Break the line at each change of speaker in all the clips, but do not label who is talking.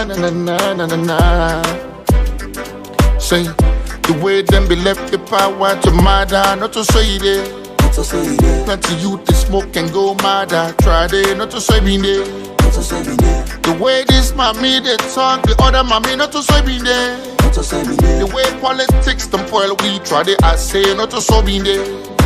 na na na na na na. Say the way them be left the power to murder, not to say it. Plenty youth they smoke and go mad. Try they not to say me there. The way this mommy they talk, the other mommy not to say me there. The way politics them spoil we try they I say not to say me there.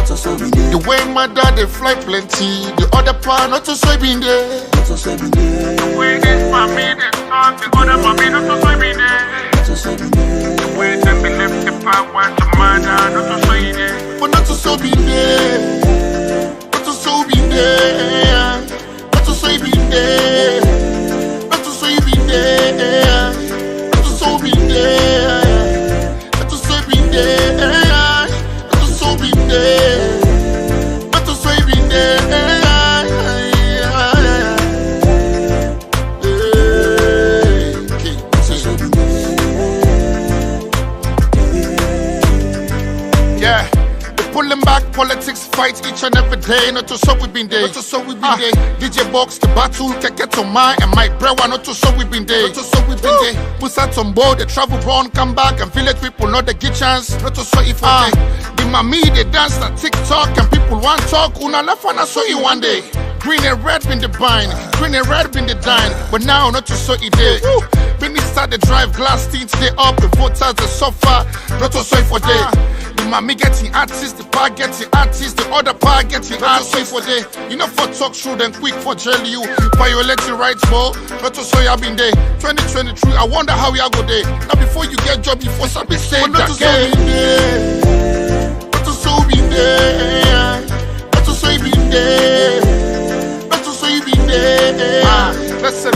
The way my dad they fly plenty, the other part not to say me there. The way this mommy they talk, the other mommy not to say me there. The way them be left the power to murder, not to say there. But not to so be there. Not to so be there. Not to so be there. Not to so be there. Not to so be there. Not to so be there. Not to so be there. Not to so be there. Pulling back politics, fight each and every day. Not to so we been there. Not to so we been there. DJ box, the battle, get on my and my brewer. Not to so we been there. Not to so we been there. Put out some board, they travel round, come back and village people not they get chance. Not to so if I the mommy they dance that TikTok and people want talk. Una left and I saw you one day. Green and red been the bind, green and red been the dine. But now not to so it there. When they start the drive, glass teeth they up, the voters they suffer. Not to so for day. The mommy getting artists, the pa getting artists, the other pa getting artists for day. You know for talk show then quick for jail you. Violate your rights, bro. Not to so you have been there. 2023, I wonder how you go there. Now before you get job, before somebody say that. Not to so be there. Not to so be there. Not to so be there. Not to so be there. Listen,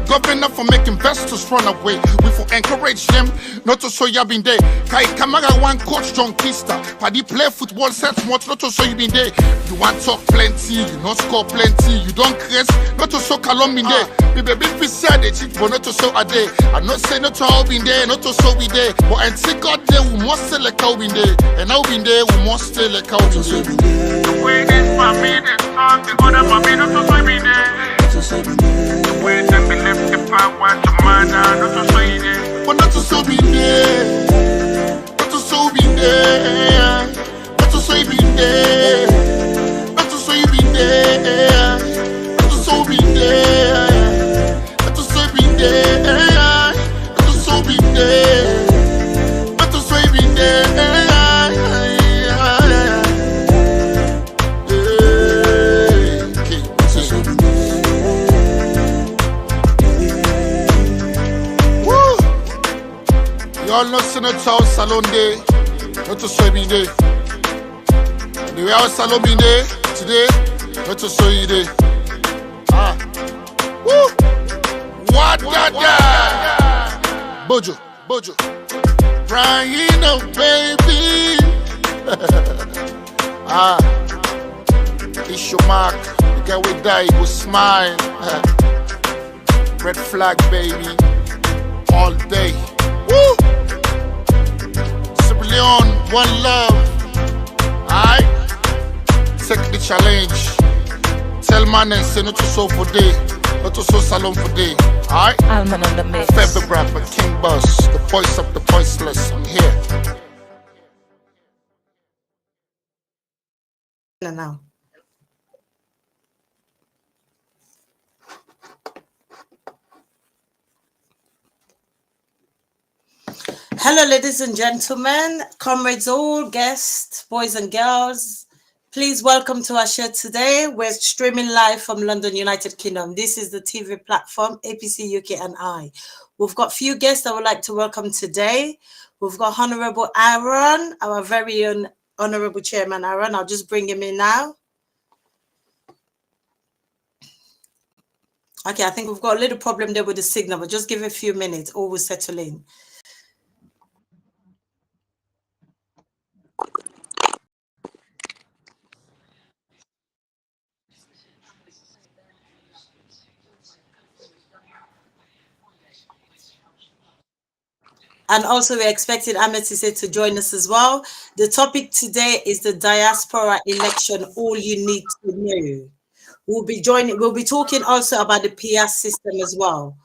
governor for make investors run away. We for encourage them not to show you been there. Kai Kamara one coach John Kista. Paddy play football sets much not to show you been there. You want talk plenty, you not score plenty. You don't crest, not to show Kalom been there. The baby fi said they cheat, but not to show a day. I not say not to all been there, not to show be there. But and see God there, we must stay like how been there. And now been there, we must stay like how been there. The way this family they talk, the other family not to show be there. The way them be left the power to murder, not to say there. But not to so be there. Not to so be there. Not to so be there. Not to so be there. Not to so be there. Not to so be there. Not to so be there. Not to so be there. Y'all know Senator House Salon Day, not to show me day. The way our salon be day today, not to show you day. Woo! What da? Bojo, crying out, baby. It's your mark. The guy will die, will smile. Red flag, baby, all day. Woo! Leon, one love. Alright? Take the challenge. Tell man and say not to show for day. Not to show salon for day. Alright?
Alman on the mix.
Favorite rapper, King Boss. The voice of the voiceless. I'm here.
Now. Hello, ladies and gentlemen, comrades, all guests, boys and girls. Please welcome to our show today. We're streaming live from London, United Kingdom. This is the TV platform, APC UK and I. We've got a few guests I would like to welcome today. We've got Honorable Aaron, our very own Honorable Chairman Aaron. I'll just bring him in now. Okay, I think we've got a little problem there with the signal, but just give it a few minutes, all will settle in. And also we're expecting Ametise to join us as well. The topic today is the diaspora election, all you need to know. We'll be talking also about the PR system as well.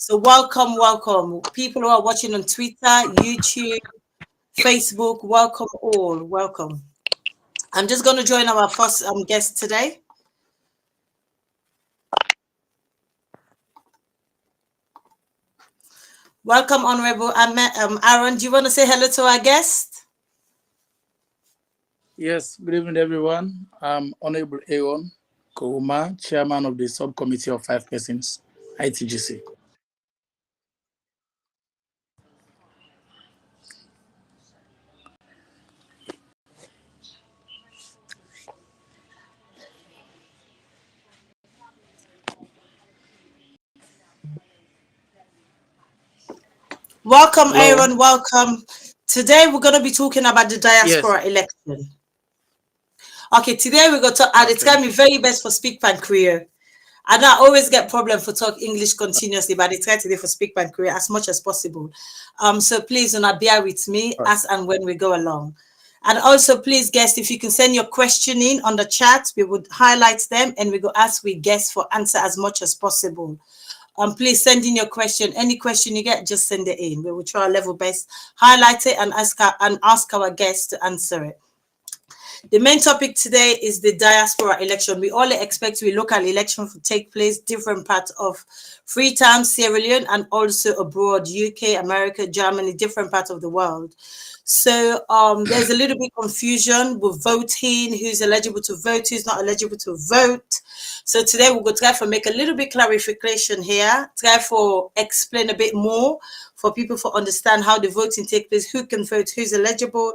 So welcome, welcome. People who are watching on Twitter, YouTube, Facebook, welcome all, welcome. I'm just going to join our first guest today. Welcome, Honorable Aaron. Do you want to say hello to our guest?
Yes, good evening, everyone. I'm Honorable Aaron Koruma, Chairman of the Subcommittee of 5 Persons, ITGC.
Welcome,
Hello?
Aaron. Welcome. Today we're going to be talking about the
Yes.
diaspora election. Okay, today we're going to talk, and it's going to be very best for Speak Pan Korea. And I always get problem for talk English continuously, but I try today for Speak Pan Korea as much as possible. So please do not bear with me as and when we go along. And also, please, guests, if you can send your question in on the chat, we would highlight them and we go ask we guests for answer as much as possible. Please send in your question. Any question you get, just send it in. We will try our level best, highlight it, and ask our guests to answer it. The main topic today is the diaspora election. We all expect the local election to take place different parts of Freetown, Sierra Leone, and also abroad, UK, America, Germany, different parts of the world. So there's a little bit confusion with voting, who's eligible to vote, who's not eligible to vote. So today we're going to try to make a little bit clarification here, try for explain a bit more for people to understand how the voting takes place, who can vote, who's eligible,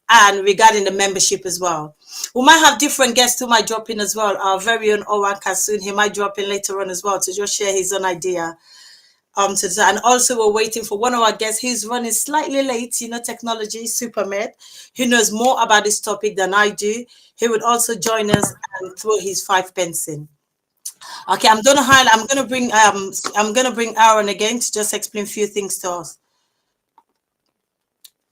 and regarding the membership as well. We might have different guests who might drop in as well. Our very own Owen Kasoon, he might drop in later on as well to just share his own idea. And also we're waiting for one of our guests who's running slightly late, you know, technology, Supermed, who knows more about this topic than I do. He would also join us and throw his 5 pence in. Okay, I'm gonna bring Aaron again to just explain a few things to us.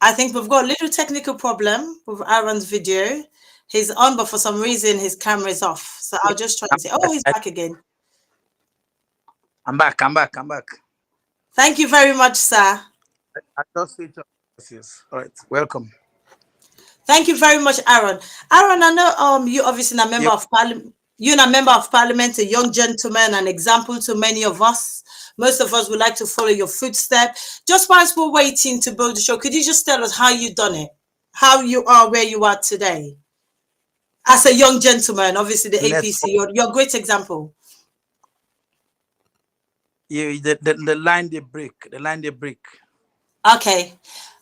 I think we've got a little technical problem with Aaron's video. He's on, but for some reason his camera is off. So I'll just try and say, oh, he's back again.
I'm back.
Thank you very much, sir.
I just switched off. Yes. All right. Welcome.
Thank you very much, Aaron. Aaron, I know you obviously a member of parliament. You're a member of parliament, a young gentleman, an example to many of us. Most of us would like to follow your footsteps. Just whilst we're waiting to build the show, could you just tell us how you've done it? How you are where you are today? As a young gentleman, obviously the APC, you're a great example.
Yeah, the line they break. The line they break.
Okay.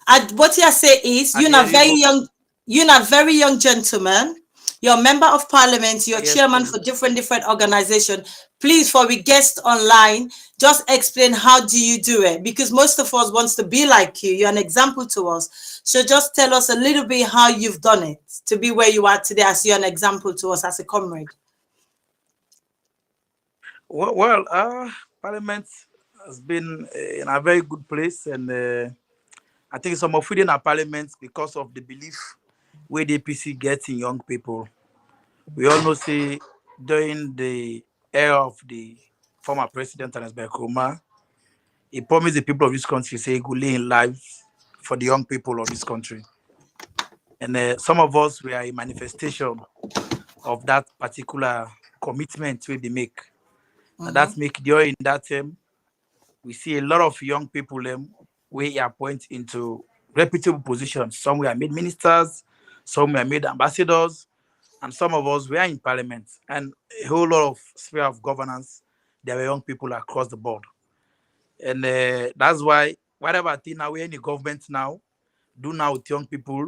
And what you say is you're a very young gentleman. You're a member of parliament, you're chairman for different organizations. Please, for we guests online, just explain how do you do it? Because most of us wants to be like you. You're an example to us. So just tell us a little bit how you've done it to be where you are today as you're an example to us as a comrade.
Well, parliament has been in a very good place, and I think some of within our parliament because of the belief where the APC gets in young people. We all know, say, during the era of the former president, Ernest Bai, he promised the people of this country, say, he could lay in life for the young people of this country. And some of us were a manifestation of that particular commitment we make. And that make during that time, we see a lot of young people we appoint into reputable positions. Some were made ministers, some were made ambassadors, and some of us were in parliament. And a whole lot of sphere of governance, there were young people across the board. And that's why whatever thing now we're in the government now, do now with young people.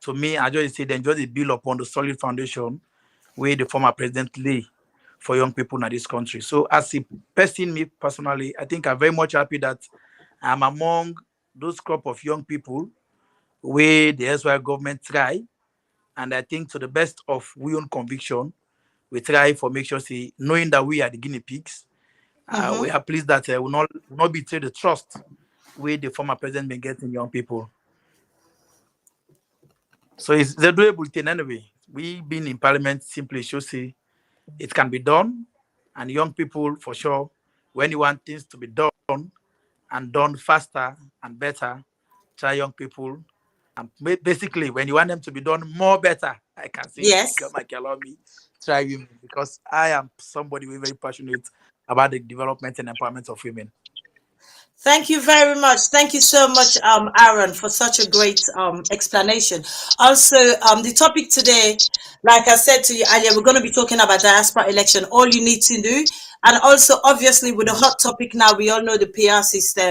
To me, I just say then just build upon the solid foundation where the former president lay for young people in this country. So as a person, me personally, I think I'm very much happy that I'm among those crop of young people where the SY government try. And I think to the best of we own conviction, we try for make sure, see, knowing that we are the guinea pigs, we are pleased that will not betray the trust where the former president been getting young people. So it's the doable thing anyway. We being in parliament simply shows say it can be done, and young people for sure, when you want things to be done, and done faster and better. Try young people. And basically, when you want them to be done more better, I can say,
Yes.
allow me, try women, because I am somebody who is very passionate about the development and empowerment of women.
Thank you very much. Thank you so much, Aaron, for such a great explanation. Also, the topic today, like I said to you earlier, we're going to be talking about diaspora election, all you need to do. And also, obviously, with the hot topic now, we all know the PR system,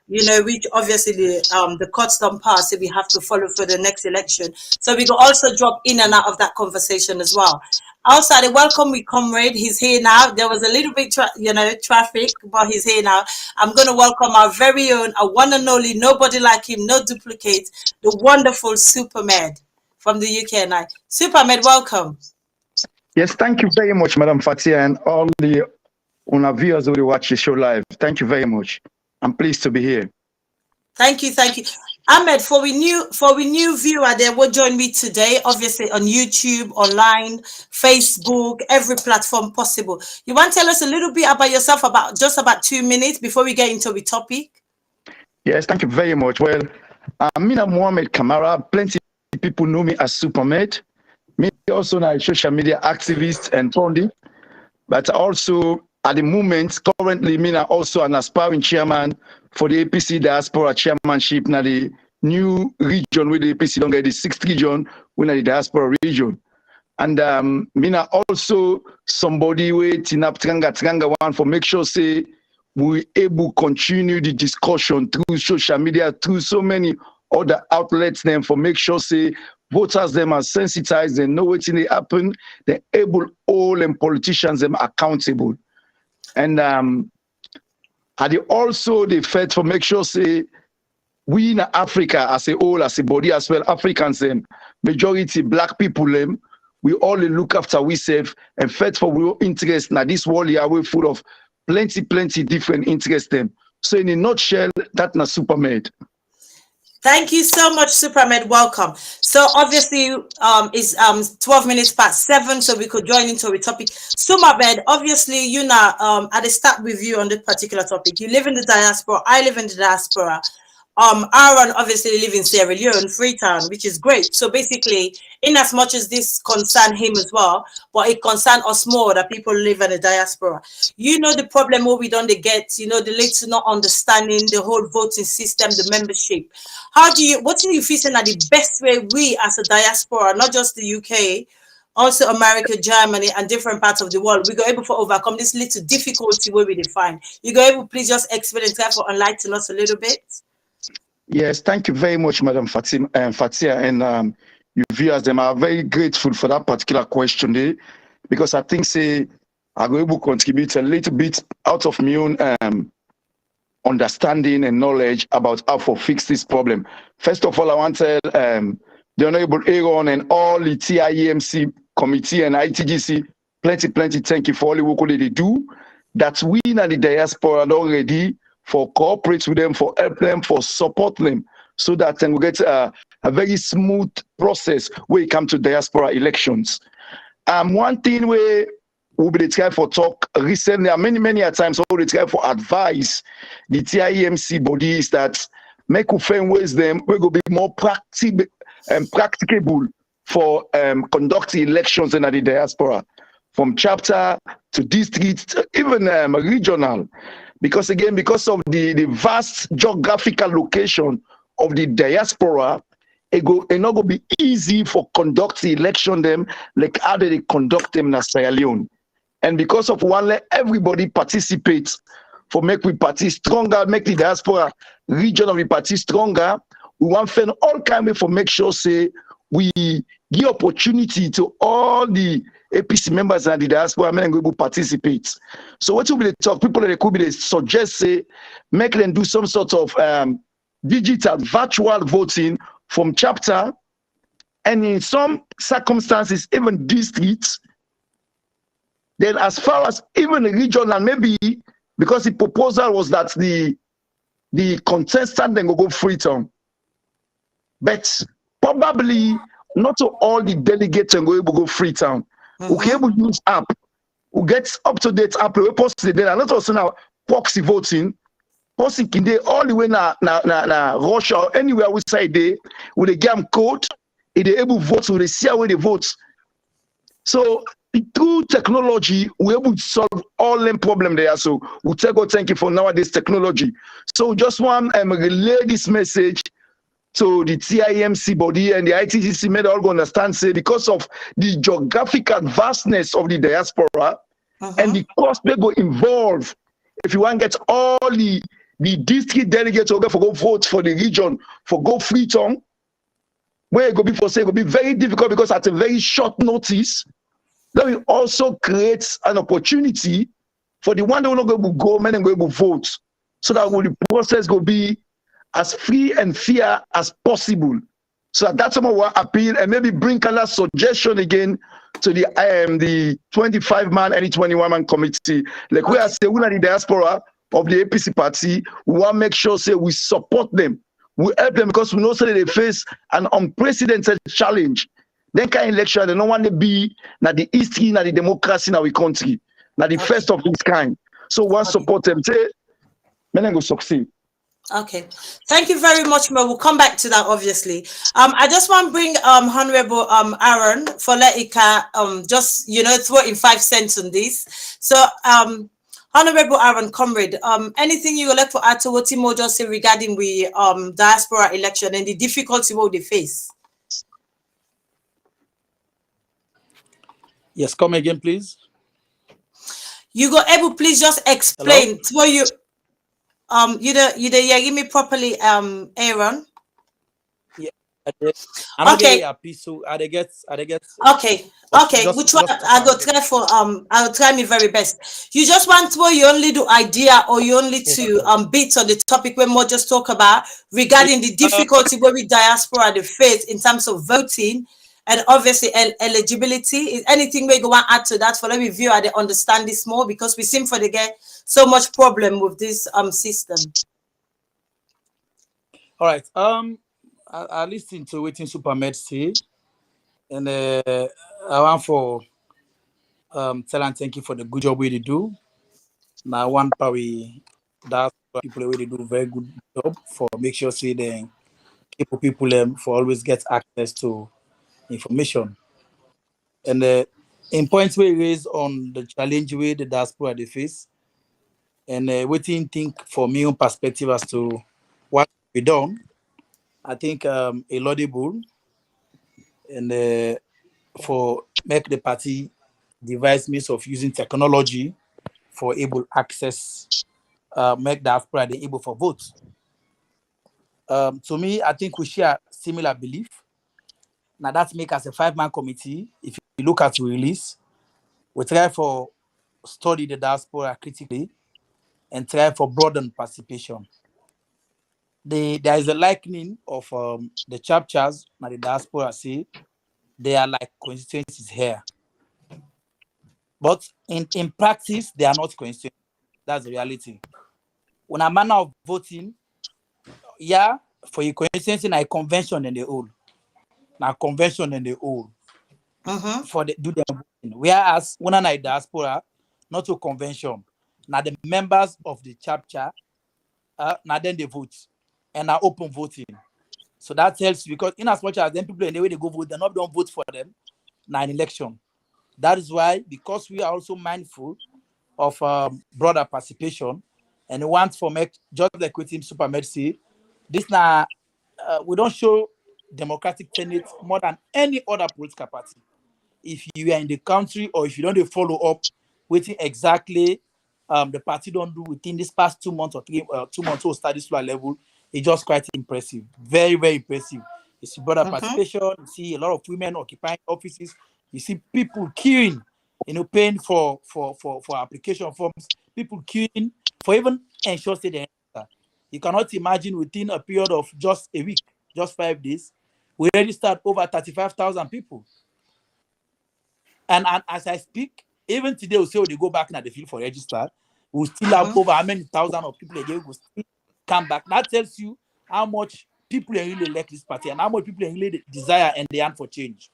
which obviously the cuts don't pass, so we have to follow for the next election. So we can also drop in and out of that conversation as well. Outside, welcome with comrade. He's here now. There was a little bit, traffic, but he's here now. I'm going to welcome our very own, our one and only, nobody like him, no duplicate, the wonderful Supermed from the UK. And Supermed, welcome.
Yes, thank you very much, Madam Fatia, and all the viewers who will watch the show live. Thank you very much. I'm pleased to be here.
Thank you, thank you. Ahmed, for we new viewer there will join me today, obviously on YouTube, online, Facebook, every platform possible. You want to tell us a little bit about yourself, about 2 minutes before we get into the topic?
Yes, thank you very much. Well, I'm Mohamed Kamara. Plenty of people know me as Supermed. Me also a social media activist and founding, but also at the moment, currently, me also an aspiring chairman for the APC diaspora chairmanship na the new region with the APC don't get the 6th region with the diaspora region. And me also somebody waiting up Tranga one for make sure say we able continue the discussion through social media, through so many other outlets them for make sure say voters them are sensitized, they know what's in happen, they able all and politicians them accountable. And I also the fed for make sure say we in Africa as a whole, as a body as well, Africans them, majority black people them, we all look after we save and fed for our interest. Now this world here we full of plenty different interests them. So in a nutshell, that's not Supermed.
Thank you so much, Supermed. Welcome. So obviously, it's 12 minutes past 7, so we could join into a topic. Supermed, obviously, I'll start with you on this particular topic. You live in the diaspora. I live in the diaspora. Aaron obviously lives in Sierra Leone, Freetown, which is great. So basically, in as much as this concern him as well, but it concern us more that people live in the diaspora. The problem where we don't get, the late to not understanding the whole voting system, the membership. What do you feel are the best way we as a diaspora, not just the UK, also America, Germany, and different parts of the world, we go able to overcome this little difficulty where we define. You go able, please just explain and therefore enlighten us a little bit.
Yes, thank you very much, Madam Fatia, and you viewers them are very grateful for that particular question there, because I think I will able to contribute a little bit out of my own understanding and knowledge about how to fix this problem. First of all, I want to tell the Honorable Aaron and all the TIEMC committee and ITGC, plenty thank you for all the work that they do. That we in the diaspora already for cooperate with them, for help them, for support them, so that we get a very smooth process when it comes to diaspora elections. One thing we will be trying for talk recently, many a times we will try for advice the TIEMC bodies that make us find ways them we will be more practicable for conducting elections in the diaspora, from chapter to district, even regional. Because again, because of the vast geographical location of the diaspora, it not going to be easy for conduct the election them like how they conduct them in Sierra Leone. And because of one, let everybody participates for make we party stronger, make the diaspora region of the party stronger. We want to find all kind of for make sure say we give opportunity to all the APC members and the diaspora men go participate. So what will be the talk? People that could be they suggest say make them do some sort of digital virtual voting from chapter, and in some circumstances even districts. Then as far as even regional, maybe because the proposal was that the contestant then go Freetown, but probably not to all the delegates and go able to go Freetown. We can able use app. We get up to date app. We post the data. Not also now proxy voting. person can they all the way na Russia or anywhere we say they with a game code, if they able vote, so they see how they vote. So through technology, we're able to solve all them problem there. So we thank you for nowadays technology. So just want to relay this message to the TIMC body and the ITGC made all go understand, say, because of the geographical vastness of the diaspora and the cost they go involve. If you want to get all the district delegates over for go vote for the region, for go Freetown, where it go be for say it will be very difficult because at a very short notice, that will also create an opportunity for the one that will not go government and go vote, so that the process will be as free and fair as possible. So that's some of our appeal, and maybe bring a suggestion again to the 25-man and the 21-man committee. Like we are saying, we are the diaspora of the APC party. We want to make sure say we support them, we help them, because we know say they face an unprecedented challenge. Then kind of election, they don't want to be na the history, na the democracy in our country, na the first of this kind. So we want to support them. Say, men go succeed.
Okay, thank you very much, Mo. We'll come back to that, obviously. I just want to bring Honorable Aaron for Leika, just, throw in 5 cents on this. So, Honorable Aaron, comrade, anything you would like to add to what Timo just said regarding the diaspora election and the difficulty what they face?
Yes, come again, please.
You go able, please just explain to what you hear me properly, Aaron?
Yeah. I'm not getting a piece, so I get.
Okay. Which one I go try for I'll try my very best. You just want to you only do idea, or you only to bits on the topic we more just talk about regarding the difficulty where we diaspora the face in terms of voting and obviously eligibility. Is anything we go want to add to that for let me view I understand this more, because we seem for the get so much problem with this system.
All right. I listened to waiting Supermed say, and I want for tell and thank you for the good job we do. Now one probably that's people where they do very good job for make sure say they people for always get access to information. And in points we raise on the challenge way the diaspora they face, and waiting think for me own perspective as to what we done. I think a laudable and for make the party devise means of using technology for able access, make diaspora they able for vote. To me, I think we share similar belief. Now that make us a 5-man committee. If you look at the release, we try for study the diaspora critically and try for broaden participation. There is a likening of the chapters that the diaspora say they are like constituencies here. But in practice, they are not constituencies. That's the reality. When a manner of voting, yeah, for a constituency, a convention in the whole. Now convention in the whole. For the do them voting. Whereas when a diaspora, not a convention. Now the members of the chapter, now then they vote. And are open voting. So that helps, because in as much as them people in the way they go vote, they don't vote for them now in election. That is why, because we are also mindful of broader participation and want for make just like with him Supermed say, this now we don't show democratic tenets more than any other political party. If you are in the country or if you don't follow up waiting exactly the party don't do within this past 2 months or 2 months to start this level, it's just quite impressive. Very, very impressive. You see broader participation, you see a lot of women occupying offices, you see people queuing, paying for application forms, people queuing for even ensure state answer. You cannot imagine within a period of just a week, just 5 days, we registered over 35,000 people. And as I speak, even today we say when they go back and they field for register, we still have over how many thousand of people again will still come back. That tells you how much people really like this party and how much people really desire and they want for change.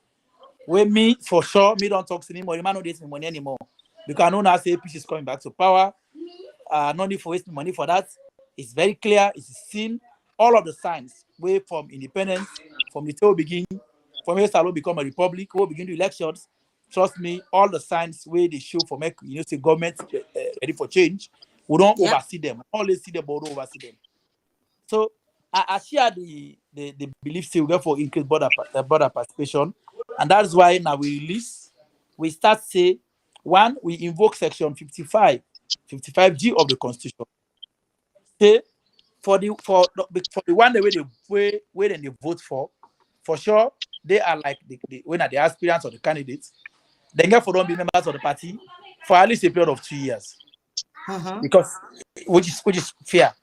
With me, for sure, me don't talk to anymore. You might not waste money anymore. Because I know now say APC is coming back to power. No need for wasting money for that. It's very clear. It's seen all of the signs way from independence, from the tail begin, from ECSL become a republic, we begin the elections. Trust me, all the signs where they show for make say government ready for change. We don't oversee them. We only see them, but we don't oversee them. So I share the belief say we go for increased border participation, and that's why now we start say one, we invoke section 55G of the Constitution. Say for the one the way they vote for sure they are like when are the aspirants or the candidates. They get for don't be members of the party for at least a period of 2 years, because which is fair.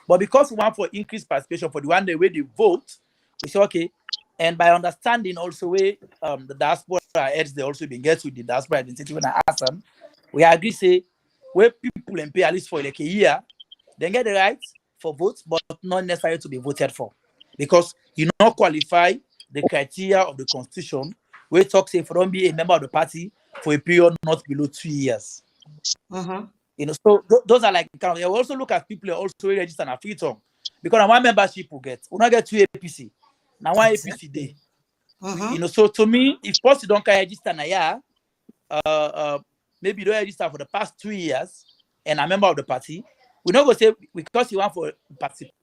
But because we want for increased participation for the one day where they vote, we say okay. And by understanding also where the diaspora heads they also been get with the diaspora identity when I ask them, we agree say where people and pay at least for like a year, they get the right for votes, but not necessary to be voted for, because you not qualify the criteria of the Constitution where it talks if you don't be a member of the party for a period not below 2 years. You know, so those are like kind of. They also look at people who also register on a free tongue, because one membership will get. We not get 2 APC. Now one APC day. You know, so to me, if post don't register na year, maybe you don't register for the past 2 years and a member of the party, we not go say because you want for participate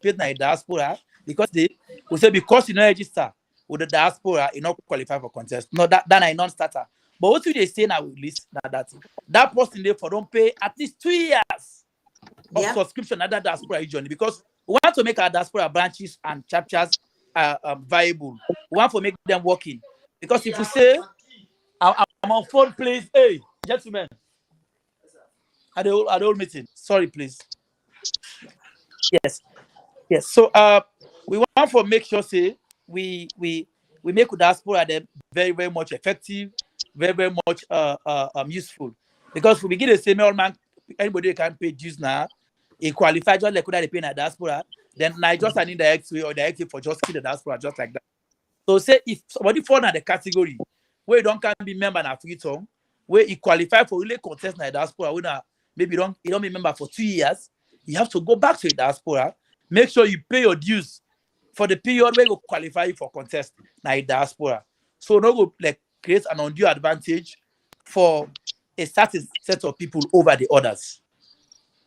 in the diaspora, because we say because you don't register with the diaspora, you not qualify for contest. No, that a non-starter. But what do they say now with list that person there for don't pay at least 2 years of subscription at that diaspora region, because we want to make our diaspora branches and chapters viable. We want to make them working, because if you say I'm on phone, please, hey gentlemen, at the old meeting, sorry please. Yes. So we want to make sure say we make the diaspora them very, very much effective, very, very much useful, because we begin to say man, anybody can pay dues now, he qualify just like they pay in the diaspora, then I just an indirect way or direct way for just kill the diaspora just like that. So say if somebody fall in the category where you don't can be member in a free tongue, where you qualify for really contest in the diaspora, when maybe you don't be member for 2 years, you have to go back to the diaspora, make sure you pay your dues for the period where you qualify for contest in the diaspora. So no go like create an undue advantage for a certain set of people over the others.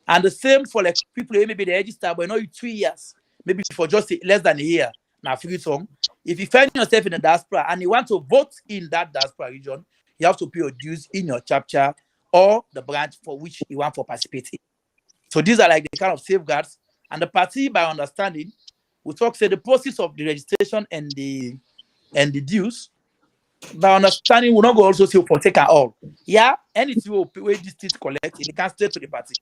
And the same for like people who maybe they register but not 2 years, maybe for just less than a year now free tongue. If you find yourself in the diaspora and you want to vote in that diaspora region, you have to pay your dues in your chapter or the branch for which you want to participate in. So these are like the kind of safeguards. And the party, by understanding, we talk say the process of the registration and the dues. By understanding, we not go also say for take all. Yeah, anything where this things collect, it can straight to the party.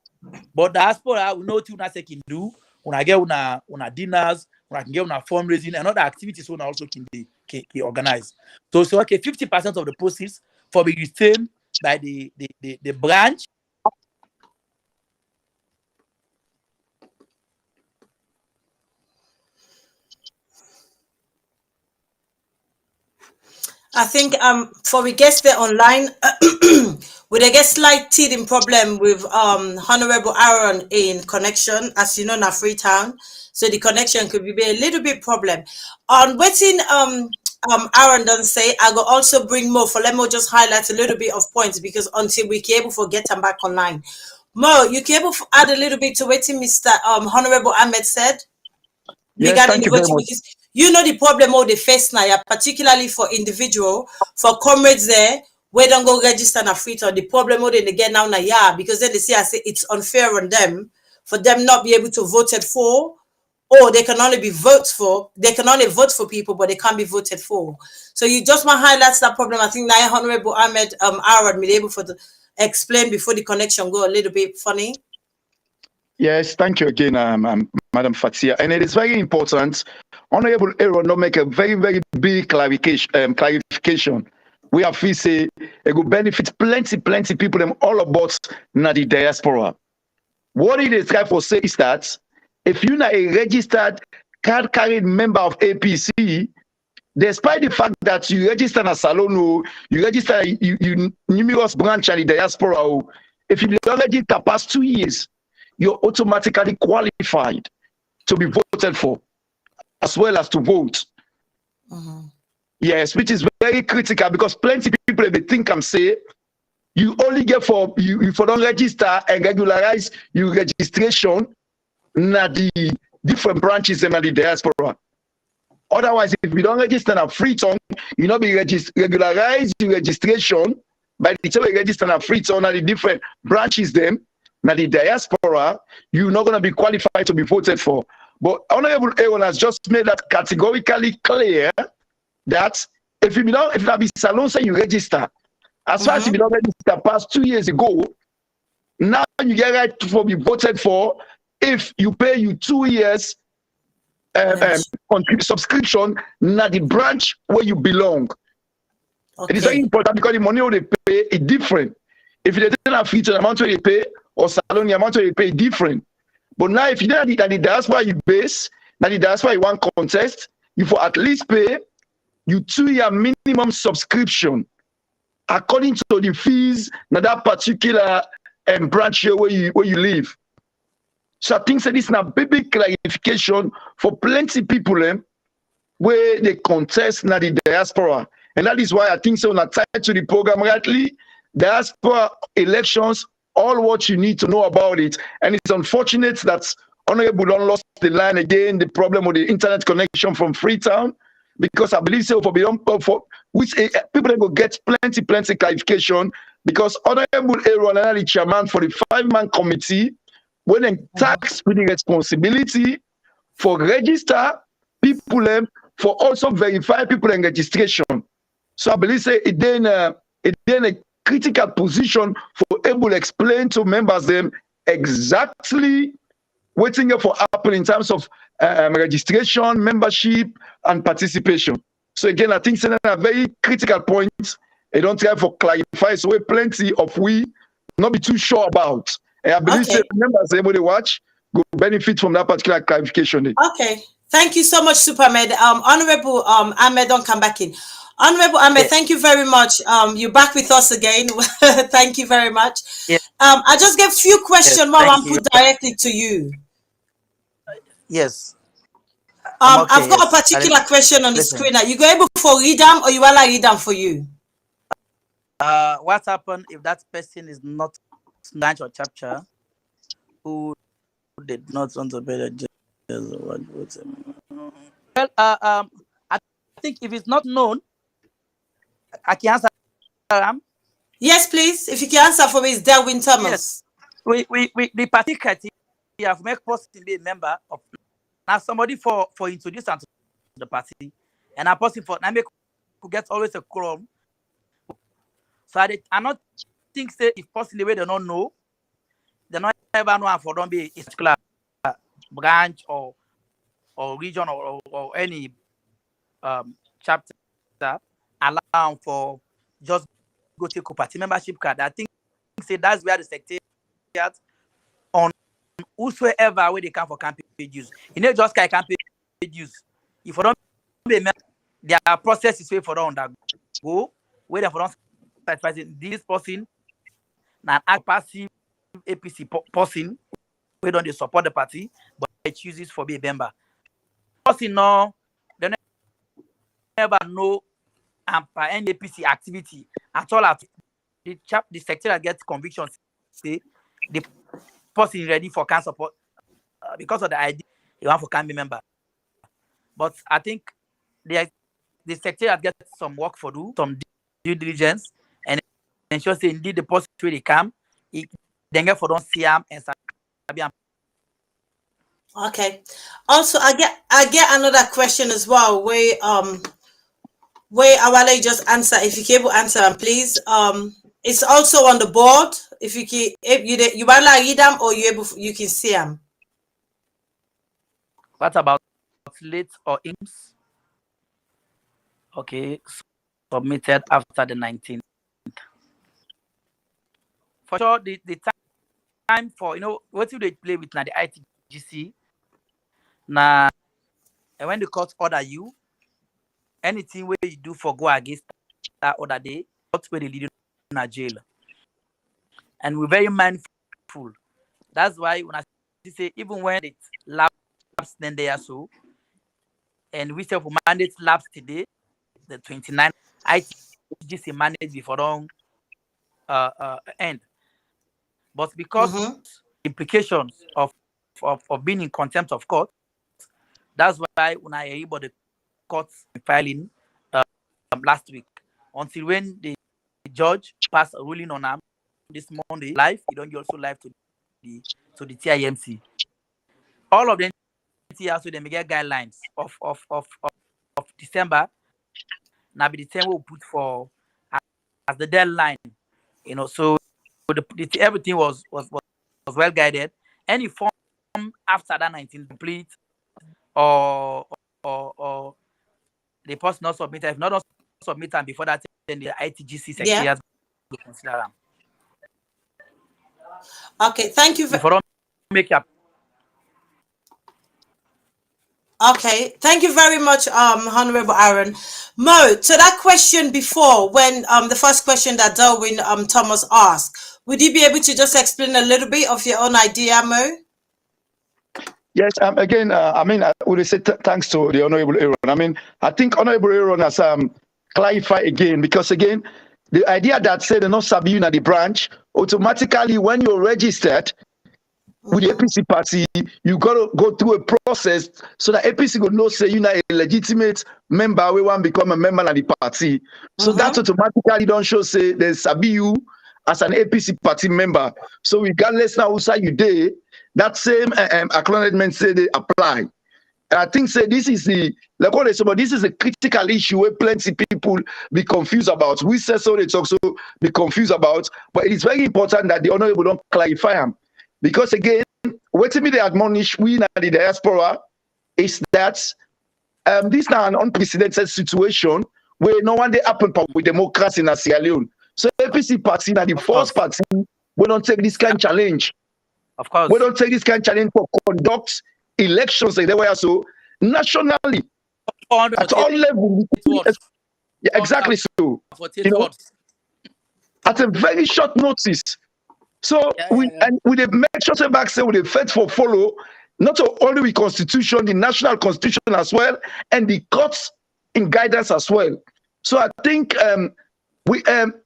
But diaspora, we know what una can do. Una get una dinners, una can get una fundraising, and other activities una also can organize. So okay, 50% of the proceeds for be retained by the branch.
I think for we guests there online, we get slight teething problem with Honorable Aaron in connection, as you know, na Freetown, so the connection could be a little bit problem. On waiting Aaron don't say, I will also bring more for let me just highlight a little bit of points, because until we can able to get them back online. Mo, you can able to add a little bit to what Mr. Honorable Ahmed said?
Yes, thank you very much.
You know the problem of the face now, particularly for individual, for comrades there, where don't go register na free or the problem of they get now na because then they say it's unfair on them for them not be able to voted for, or they can only vote for people, but they can't be voted for. So you just want to highlight that problem. I think now Honorable Ahmed Arad be able to explain before the connection go a little bit funny.
Yes, thank you again, Madam Fatia. And it is very important. Honorable Aaron not make a very, very big clarification. We have to say it will benefit plenty people them all about the diaspora. What it is trying to say is that if you're not a registered card carrying member of APC, despite the fact that you register as Salon, you register you numerous branch in the diaspora, if you already past 2 years, you're automatically qualified to be voted for, as well as to vote. Yes, which is very critical, because plenty of people, they think I'm saying, you only get for you for don't register and regularize your registration na the different branches in the diaspora. Otherwise, if you don't register in a Freetown, you not be regularize your registration. By the time you register in a Freetown and the different branches them, now the diaspora, you're not going to be qualified to be voted for. But Honorable Aaron has just made that categorically clear that if you be salon say you register, as far as you be not register past 2 years ago, now you get right to be voted for if you pay you 2 years subscription na the branch where you belong. It is very important because the money they pay is different. If you don't have feature, the amount they pay, or salon, the amount they pay is different. But now if you don't have the diaspora you base, now the diaspora you want contest, you for at least pay you 2 year minimum subscription according to the fees na that particular branch here where you live. So I think that this is a big clarification for plenty people where they contest na the diaspora. And that is why I think so when I tied to the program rightly, diaspora elections, all what you need to know about it. And it's unfortunate that Honorable Don lost the line again, the problem with the internet connection from Freetown, because I believe so for which people will get plenty clarification, because Honorable Aaron and the chairman for the 5-man committee, when they tax with the responsibility for register people for also verify people in registration. So I believe say it then a critical position for able to explain to members them exactly waiting for Apple in terms of registration, membership, and participation. So again, I think it's a very critical point. I don't try for clarify, so we plenty of we not be too sure about. And I believe that members able to watch go benefit from that particular clarification.
Okay, thank you so much, Supermed. Honorable Ahmed, don't come back in. Honorable Ahmed, thank you very much. You're back with us again. Thank you very much. I just gave a few questions more and put directly to you.
Yes.
I've got a particular question on the screen. Are you able to read them, or you want to read them for you?
What happened if that person is not branch or chapter who did not want to pay the judges? Well, I think if it's not known, I can answer.
Yes, please. If you can answer for me, it's Delwyn Thomas.
Yes. We the party criteria have make person be a member of now somebody for introduce them to the party, and a person for now make who gets always a quorum. So I not think say if person the way they don't know, they not ever know for don't be a particular branch or region or any chapter allow for just go take a party membership card. I think say that's where the secretariat on whosoever where they come for campaign use. You know, just campaign use. If you don't be their process is way for them undergo, where they for don't this person now passive APC person we don't support the party, but it chooses for be a member. Person no, they never know any APC activity at all. At the secretary gets convictions, say the person ready for can support because of the idea you want for can be member. But I think the secretary gets some work for do, some due diligence, and ensure say indeed the person where they come, then get for don't see them and
okay. Also, I get another question as well. Where I will let you just answer if you can able answer them, please. It's also on the board. If you can, if you want to read them or you can see them.
What about late or IMS? Okay, submitted after the 19th. For sure, the time for what do they play with now the ITGC now, and when the court order you, anything where you do for go against that other day, that's where they lead you in jail. And we're very mindful That's why when I say even when it lapsed then they are so, and we say for mandate lapsed today, the 29th, ITGC mandate before long end. But because implications of being in contempt of court, that's why when I able the courts filing last week until when the judge passed a ruling on them this Monday live, you don't also live to the TIMC. All of them also they may get guidelines of December. Now be the time we'll put for as the deadline, you know. So everything was well guided. Any form after that 19 complete or the person not submitted, if not submit and before that, then the ITGC secretariat will consider them.
Okay, thank you.
Before make up.
Okay, thank you very much, Honorable Aaron. Mo, to that question before, when the first question that Darwin Thomas asked, would you be able to just explain a little bit of your own idea, Mo?
Yes, again, I mean, I would say thanks to the Honorable Aaron. I mean, I think Honorable Aaron has clarified again, because again, the idea that say they're not sabi you at the branch, automatically when you're registered with the APC party, you got to go through a process so that APC will know say you're not a legitimate member, we want to become a member of the party. So that automatically don't show say there's sabi you as an APC party member. So regardless now who you there, that same acknowledgement say they apply. And I think say this is the like what they say, but this is a critical issue where plenty people be confused about. We say so they also be confused about, but it is very important that the honorable don't clarify them. Because again, what me they admonish we in the diaspora is that this is now an unprecedented situation where no one they happen with democracy in Sierra Leone. So APC party now the first party we don't take this kind of challenge.
Of course.
We don't take this kind of challenge for conduct elections like they were so nationally at all levels. Yeah, exactly so. You know, at a very short notice. So we make sure say back say we the faith for follow not only the constitution, the national constitution as well, and the courts in guidance as well. So I think we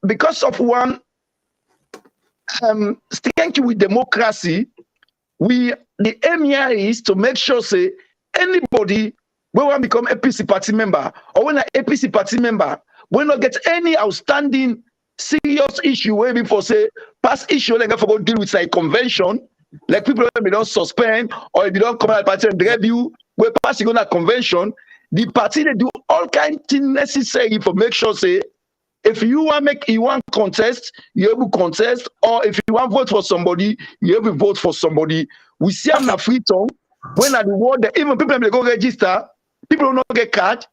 because of one sticking with democracy, the aim here is to make sure say anybody when want become APC party member or when an APC party member will not get any outstanding serious issue where before say past issue like if I go deal with like convention, like people when they don't suspend or if you don't come out party and review where pass you go to convention, the party they do all kind of things necessary for make sure say if you want contest, you able contest, or if you want vote for somebody, you able vote for somebody. We see them in free tongue when at the world even people they go register, people don't get card,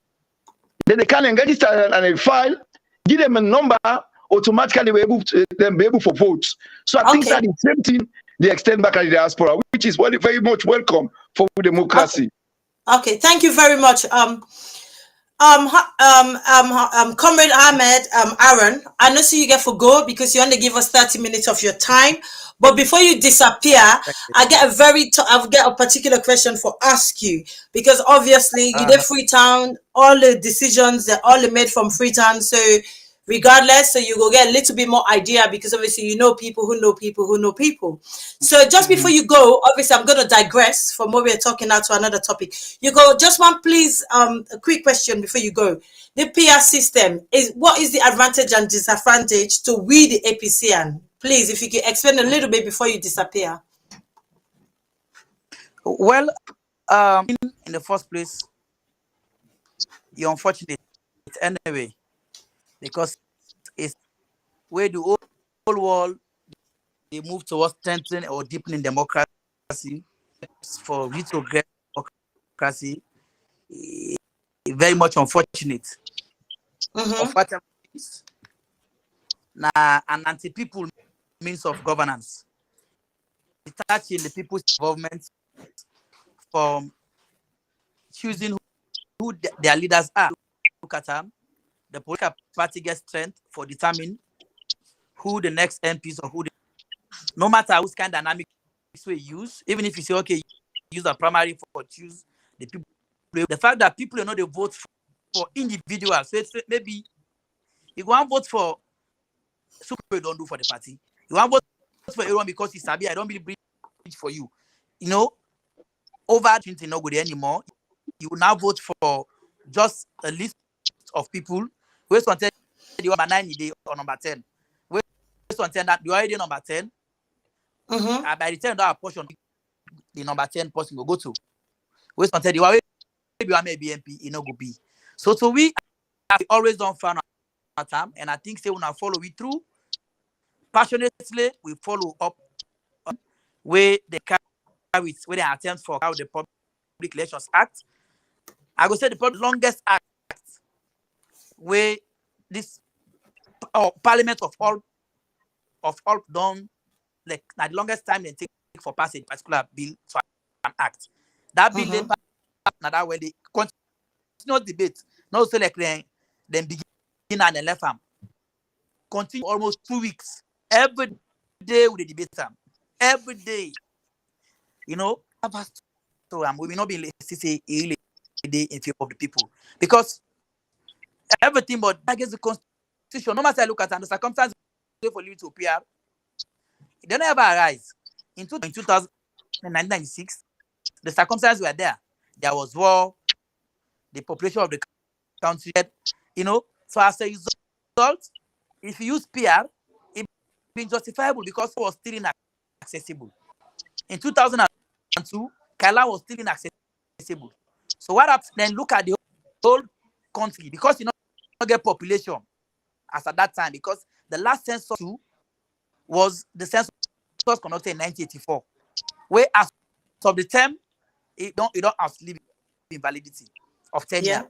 then they can't register and they file, give them a number, automatically be able for votes. So I think that the same thing they extend back at the diaspora, which is very much welcome for democracy.
Okay, thank you very much. Comrade Ahmed, Aaron, I know so you get for go because you only give us 30 minutes of your time. But before you disappear, I get a particular question for ask you because obviously you did Freetown, all the decisions they're all made from Freetown. So regardless, so you go get a little bit more idea because obviously you know people who know people who know people. So just before you go, obviously I'm going to digress from what we're talking now to another topic. You go, just one please, a quick question before you go. The PR system, what is the advantage and disadvantage to we the APCN? Please, if you can explain a little bit before you disappear.
Well, in the first place, you're unfortunate anyway, because it's where the whole world they move towards strengthening or deepening democracy for retrogress democracy. Very much unfortunate. Now, an anti-people means of governance, detaching the people's involvement from choosing who their leaders are. Look at them. The political party gets strength for determining who the next MPs or no matter whose kind of dynamic we use, even if you say, okay, use a primary for choose the people. The fact that people know they vote for individuals. So maybe you want to vote for super don't do for the party. You want to vote for everyone because he's Sabi, I don't really bridge for you. You know, over 20 not good anymore. You will now vote for just a list of people. Wait until you are 9 day or number 10. Wait until that you are already number 10. By the time that portion, the number 10 person will go to. Wait until you are maybe MP, you know, go be. So we always don't find our time, and I think say when I follow it through passionately, we follow up on where they carry it, where they attempt for how the Public Elections Act. I go say the longest act where this Parliament of all done, like now the longest time they take for passing a particular bill to an act. That bill then now that when they continue debate, not so like then begin and then left them. Continue almost 2 weeks. Every day with the debate them. Every day. You know, so we will not be say really day in favor of the people. Because everything but against the constitution, no matter I look at and the circumstances for you to appear, they never arise. In 1996, the circumstances were there. There was war, the population of the country, you know. So as a result, if you use PR, it being justifiable because it was still inaccessible. In 2002, Kaila was still inaccessible. So what happened? Then look at the whole country because you know get population as at that time because the last census was the census conducted in 1984, where as of the term it don't outlive invalidity of 10 years.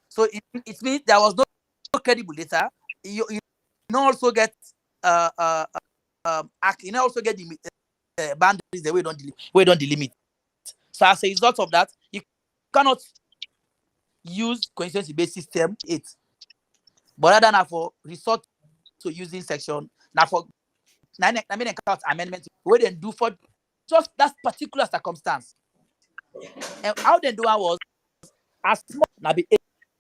So it means there was no credible data. You also get you also get the boundaries the way don't delimit. So as a result of that, you cannot use constituency-based system 8. But rather than for resort to using section, now for amendment, what they do for just that particular circumstance. And how they do it was as small now be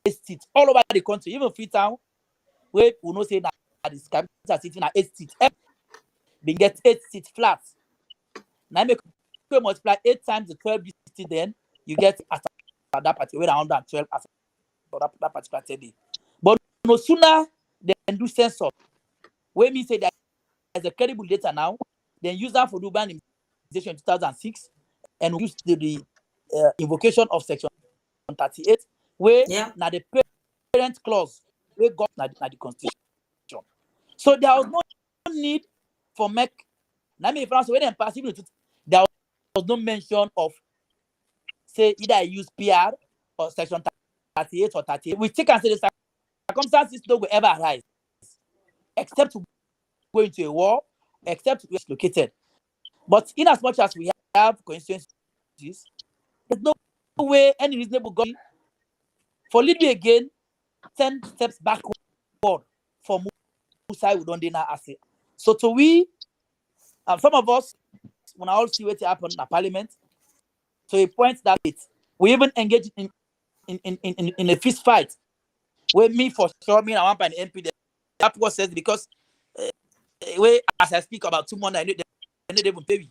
8 seats all over the country, even Freetown, where we know say that this capital city na 8 seats. They get 8 seats flat. Now make multiply 8 times the 12 seats, then you get at that particular 112 as that particular day. But no sooner than do census, where me say that there's a credible data now, then use that for do ban immunization in 2006 and use the invocation of section 38, where now the parent clause where got na the constitution. So there was no need for make. Now me France when they pass even there was no mention of say either I use PR or section 38 or 38. We take and say the circumstances don't will ever arise except to go into a war, except where it's located. But in as much as we have constituencies, there's no way any reasonable government for lead me again 10 steps backward for Musa we don't now assay. So to we some of us when I all see what happened in the parliament, to a point that we even engage in a fist fight where me for sure me and one point MP that process because way as I speak about 2 months I know they even pay me.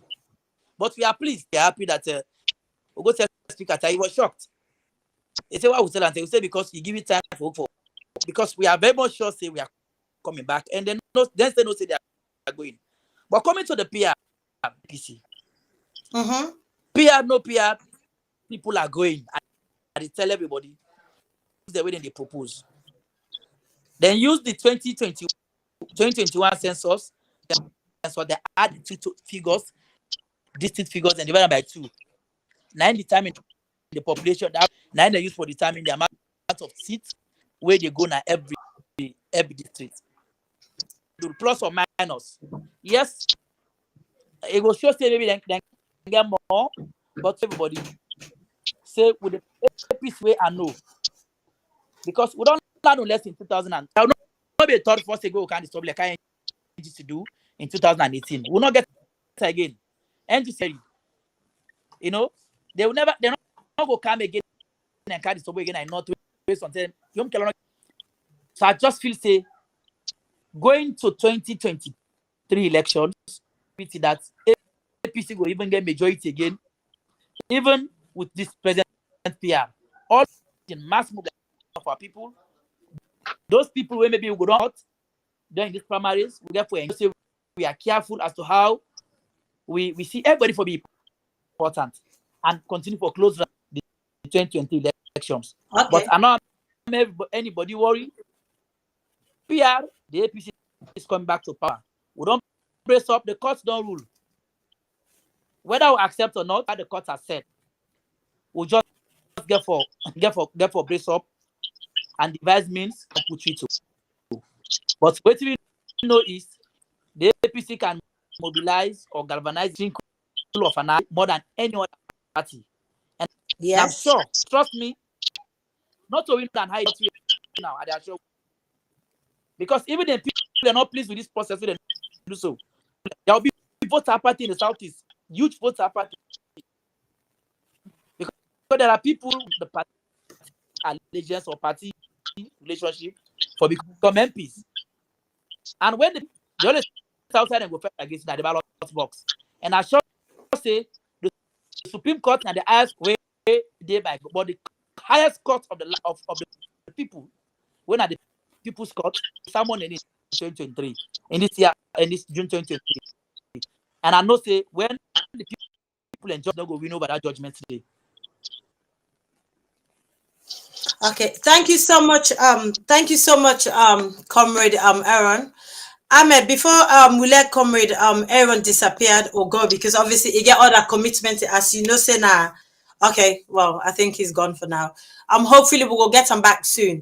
But we are pleased, we are happy that we go to speaker. He was shocked. He said, "What we tell and we say because you give it time for because we are very much sure say we are coming back and then they no say they are going." But coming to the PR APC, PR no PR, people are going. And they tell everybody the way they propose. Then use the 2021 census. So they add the 2 figures, distinct figures, and divide by 2. 9 determine the population. 9 they use for determining the amount of seats where they go now every district. Do plus or minus. Yes, it will show say maybe they get more, but everybody say with the APC way and no. Because we don't learn no less in 2000 and there will not be a third force ago we can stop like I to do in 2018. We will not get it again. And to say, you know, they're not go come again and carry this again and not waste on them. So I just feel say going to 2023 elections, that APC will even get majority again, even with this present PR. All in mass mobilization for people. Those people who maybe we go out during these primaries, we get for we are careful as to how we see everybody for be important and continue for close the 2020 elections.
Okay.
But I'm not anybody worry. PR, the APC is coming back to power. We don't brace up, the courts don't rule. Whether we accept or not, the courts have said, we'll just get for brace up and devise means to put you to. But what we know is the APC can mobilize or galvanize of an eye more than any other party. And
yes,
I'm sure, trust me, not to win than hide now, I assure. Because even the people are not pleased with this process, they do so. There will be voter party in the southeast, huge voter party. Because there are people the party allegiance or party relationship for become MPs. And when the always outside and go fight against the ballot box. And I sure say the Supreme Court and the highest way day by, but the highest court of the people, when are the people's court, someone in 2023, in this year, in this June 2023. And I know say when the people and judge don't go win over that judgment today.
Okay, thank you so much, Comrade Aaron. Ahmed, before we let Comrade Aaron disappear or go, because obviously he get other commitment, as you know, say now. Okay, well, I think he's gone for now. Hopefully we will get him back soon.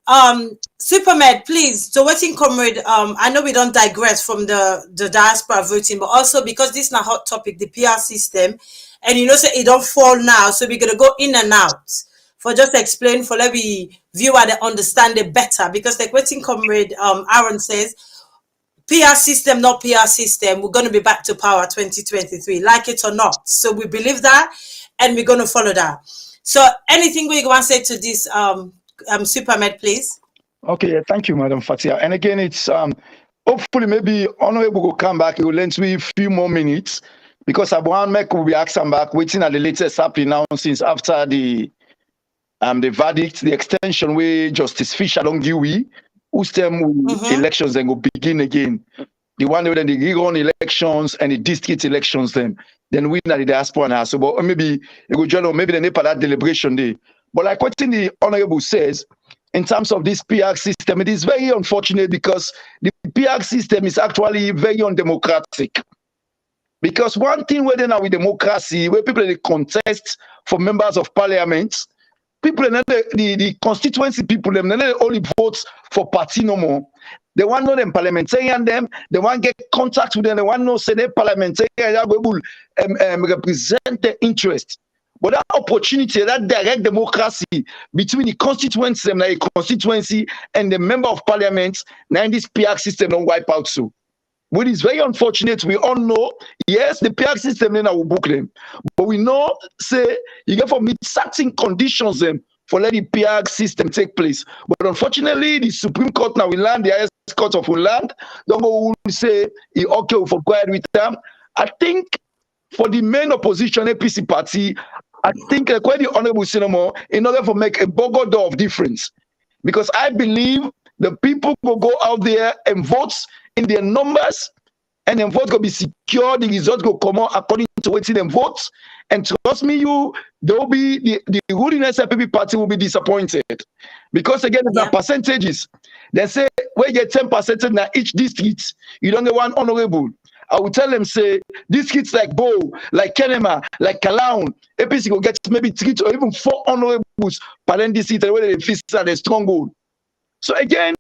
Supermed, please. So waiting, Comrade. I know we don't digress from the diaspora voting, but also because this is a hot topic, the PR system, and you know, say it don't fall now, so we're gonna go in and out. For just explain for every viewer they understand it better, because like waiting, Comrade Aaron says, PR system, not PR system, we're going to be back to power 2023, like it or not. So we believe that, and we're going to follow that. So anything we want to say to this Supermed, please?
Okay, thank you, Madam Fatia. And again, it's hopefully maybe Honorable will come back. He will lend me a few more minutes, because Abuan Mek will be asking back, waiting at the latest happening now since after the verdict, the extension where Justice Fisher don't give we, whose term elections then go begin again. The one where then the rerun elections and the district elections then we at the diaspora now. So but maybe it go join, maybe the Nepal that deliberation day. But like what the Honorable says, in terms of this PR system, it is very unfortunate because the PR system is actually very undemocratic. Because one thing where then with democracy, where people they contest for members of parliament, people, the constituency people, them only vote for party no more. They want know them parliamentarian them. They want get contact with them. They want know say they parliamentarian will represent their interest. But that opportunity, that direct democracy between the constituency and the constituency and the member of parliament, now in this PR system don't wipe out so. Which is very unfortunate. We all know, yes, the PR system then I will book them. But we know, say, you get for meet certain conditions them for let the PR system take place. But unfortunately, the Supreme Court now will land, the highest court of land, don't go say, okay, we'll go ahead with them. I think for the main opposition APC party, I think quite the Honorable Cinema, in order to make a boggle of difference. Because I believe the people will go out there and vote in their numbers, and then vote will be secure, the results will come out according to waiting and votes. And trust me, there will be the ruling SPP party will be disappointed. Because again, the percentages. They say where you get 10% in each district, you don't get one honorable. I will tell them, say, districts like Bow, like Kenema, like Calown, APC will get maybe 3 or even 4 honorables per then district, where they feel at a strong goal. So again,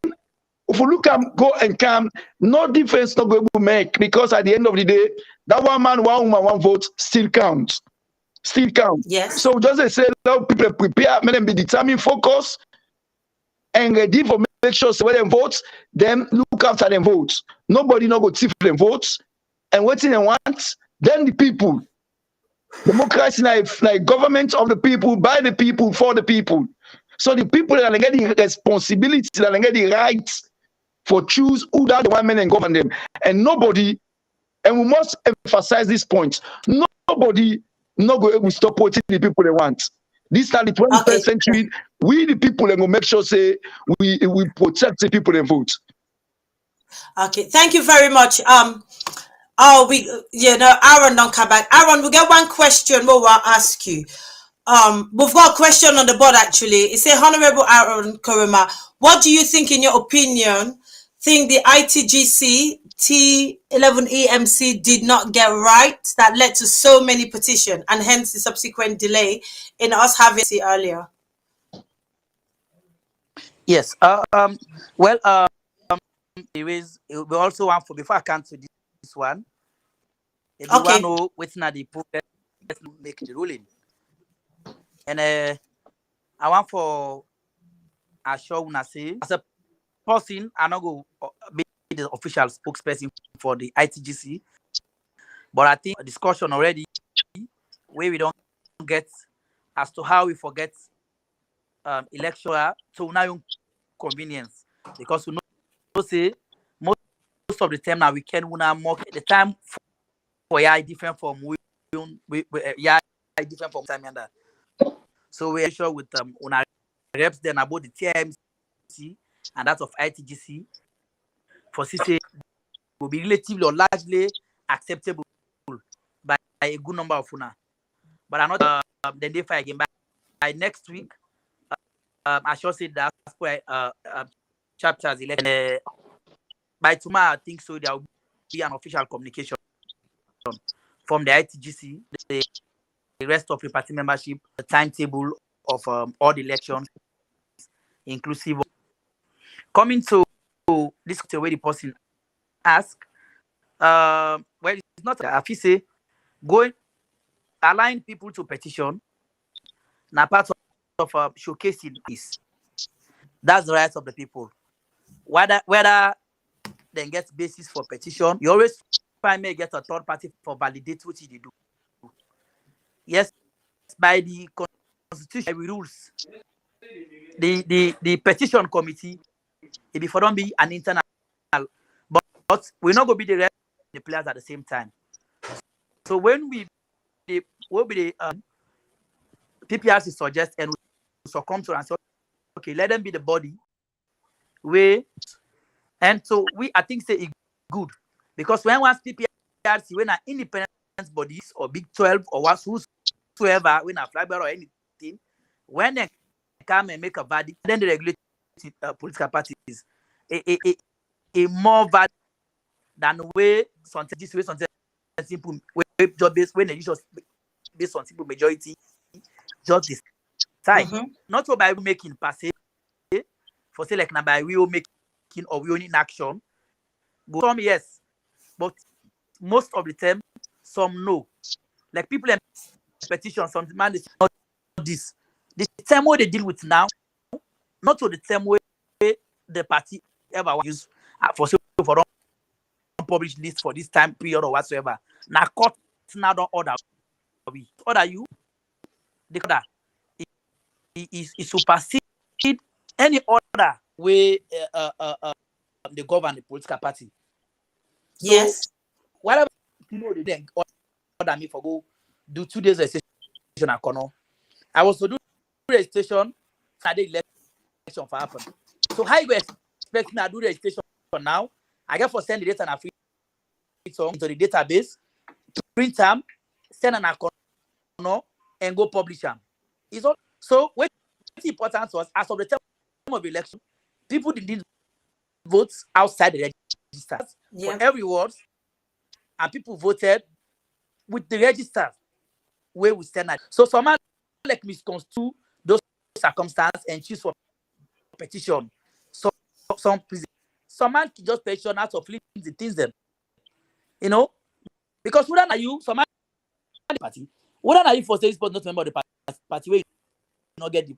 if we look at go and come, no difference not going to make, because at the end of the day, that one man, one woman, one vote still counts. Still counts.
Yes.
So just say, let people prepare, make them be determined, focus, and ready for make sure so when them votes, then look after them votes. Nobody not go thief them votes, and what they want, Then the people. Democracy like government of the people, by the people, for the people. So the people are getting responsibility, they're getting rights for choose who that the one men and govern them. And nobody, and we must emphasize this point, nobody not going to stop what the people they want. This is the 21st century. We the people and we'll make sure say we protect the people and vote.
Okay, thank you very much. Aaron don't come back. Aaron, we get one question more I'll ask you. We've got a question on the board actually. It says, Honorable Aaron Kuruma, what do you think, in your opinion, think the ITGC T11 EMC did not get right that led to so many petitions and hence the subsequent delay in us having it earlier?
Yes. We also want for before I come to this one. If you want to know what's not the process, let's make the ruling. And I want for assure una say as a person, I'm not going to be the official spokesperson for the ITGC, but I think a discussion already where we don't get as to how we forget electoral to now convenience, because we know say most of the time now we can mock the time for different from different from time and that. So we're sure with una reps then about the TMC and that of ITGC for CC will be relatively or largely acceptable by a good number of una. But I'm not the day for again by next week. I should say that's why chapters 11. By tomorrow, I think so. There will be an official communication from the ITGC, the rest of the party membership, the timetable of all the elections, inclusive. Coming to this way the person ask, well, it's not a APC going allowing people to petition. Now part of showcasing this. That's the rights of the people. Whether they get basis for petition, you always find me get a third party for validate what they do. Yes, by the constitution rules, the petition committee, if it don't be an internal, but we're not going to be the players at the same time. So when will be the PPRC suggest and we succumb to and say, okay, let them be the body way. And so I think say it's good because when once PPRC, when an independent bodies or Big 12 or whosoever, when a flag bearer or anything, when they come and make a verdict, then the regulated political parties a more valid than the way something this way something simple job based when they just based on simple majority just decide. Not so by making passe for say like now by we making or we only in action. But some yes, but most of the time some no. Like people in petition, some man is not this. The same way they deal with now, not to the same way the party ever use for unpublished list for this time period or whatsoever. Now court now don't order we order you the order is supersede any order where they govern the political party. So,
yes.
Whatever people then order me for go do 2 days registration at Kono. I was to do registration Saturday election for happen. So how you expect me to do registration for now? I get for send the data and free song to the database, to print them, send an account, and go publish them. Is all. So what important was as of the time of election, people didn't vote outside the registers for every ward, and people voted with the registers where we stand at. So someone like misconstrue those circumstances and choose for petition. So someone can just petition out of the things them. You know, because wouldn't are you someone party? Wouldn't are you for saying not member of the party where you not get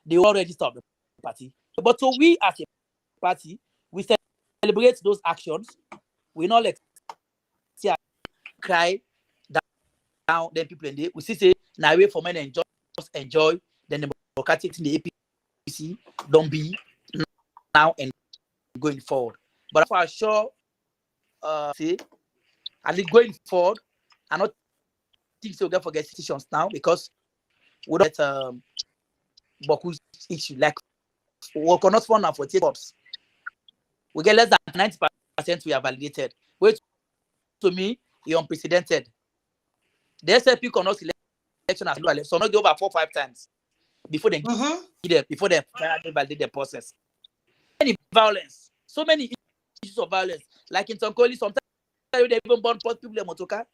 the whole register of the party? But so we as a party, we celebrate those actions. We not like cry now, then people in the we see say now way for men and just enjoy then the democratic in the APC don't be now and going forward. But for sure, say at least going forward, I not think so get forget decisions now because we don't get Boku's issue like we cannot fund now for take-ups. We get less than 90% we are validated. Which to me is unprecedented. The SLP cannot select election as well, so not go over 4 or 5 times before they before they finally validate the process. Many violence, so many issues of violence, like in Tonkoli, sometimes they even burn people in motoka.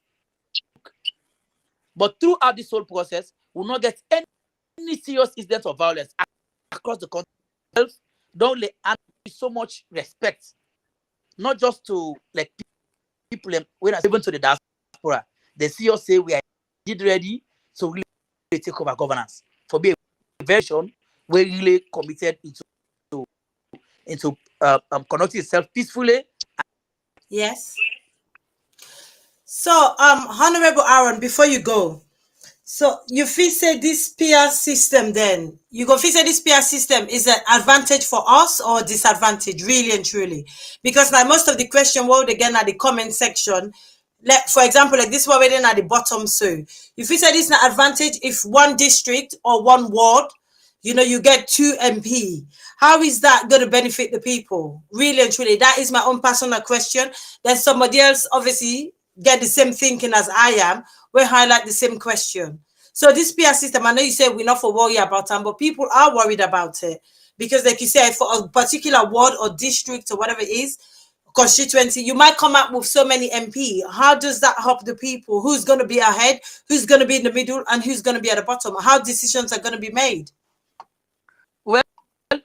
But throughout this whole process, we will not get any serious incidents of violence across the country. Don't let so much respect, not just to like people when I even to the diaspora. They see us say we are ready, so really take over governance. For being a version, we're really committed into conducting itself peacefully.
Yes. So, Honorable Aaron, before you go, so you feel say this PR system then, you go feel say this PR system is an advantage for us or disadvantage, really and truly? Because like most of the question world again at the comment section, like for example, like this one waiting at the bottom, so you feel say this is an advantage if one district or one ward, you know, you get 2 MP. How is that going to benefit the people? Really and truly, that is my own personal question. Then somebody else obviously get the same thinking as I am, we highlight the same question. So this PR system, I know you say we're not for worry about them, but people are worried about it because, like you said, for a particular ward or district or whatever it is, constituency, you might come up with so many MP. How does that help the people? Who's going to be ahead? Who's going to be in the middle? And who's going to be at the bottom? How decisions are going to be made?
Well,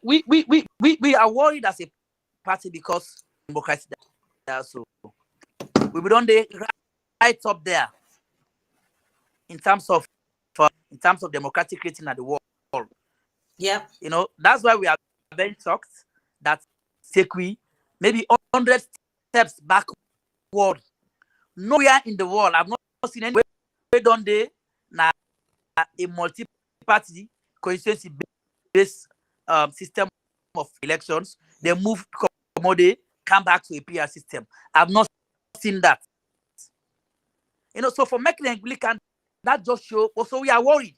we are worried as a party because democracy. So we don't right up there in terms of democratic rating at the world.
Yeah,
you know that's why we are very shocked that Sekwi maybe 100 steps backward. Nowhere in the world I've not seen any way done they na a multi-party constituency based system of elections. They move commodity, come back to a PR system. I've not seen that. You know, so for making Anglican, that just shows. Also, we are worried.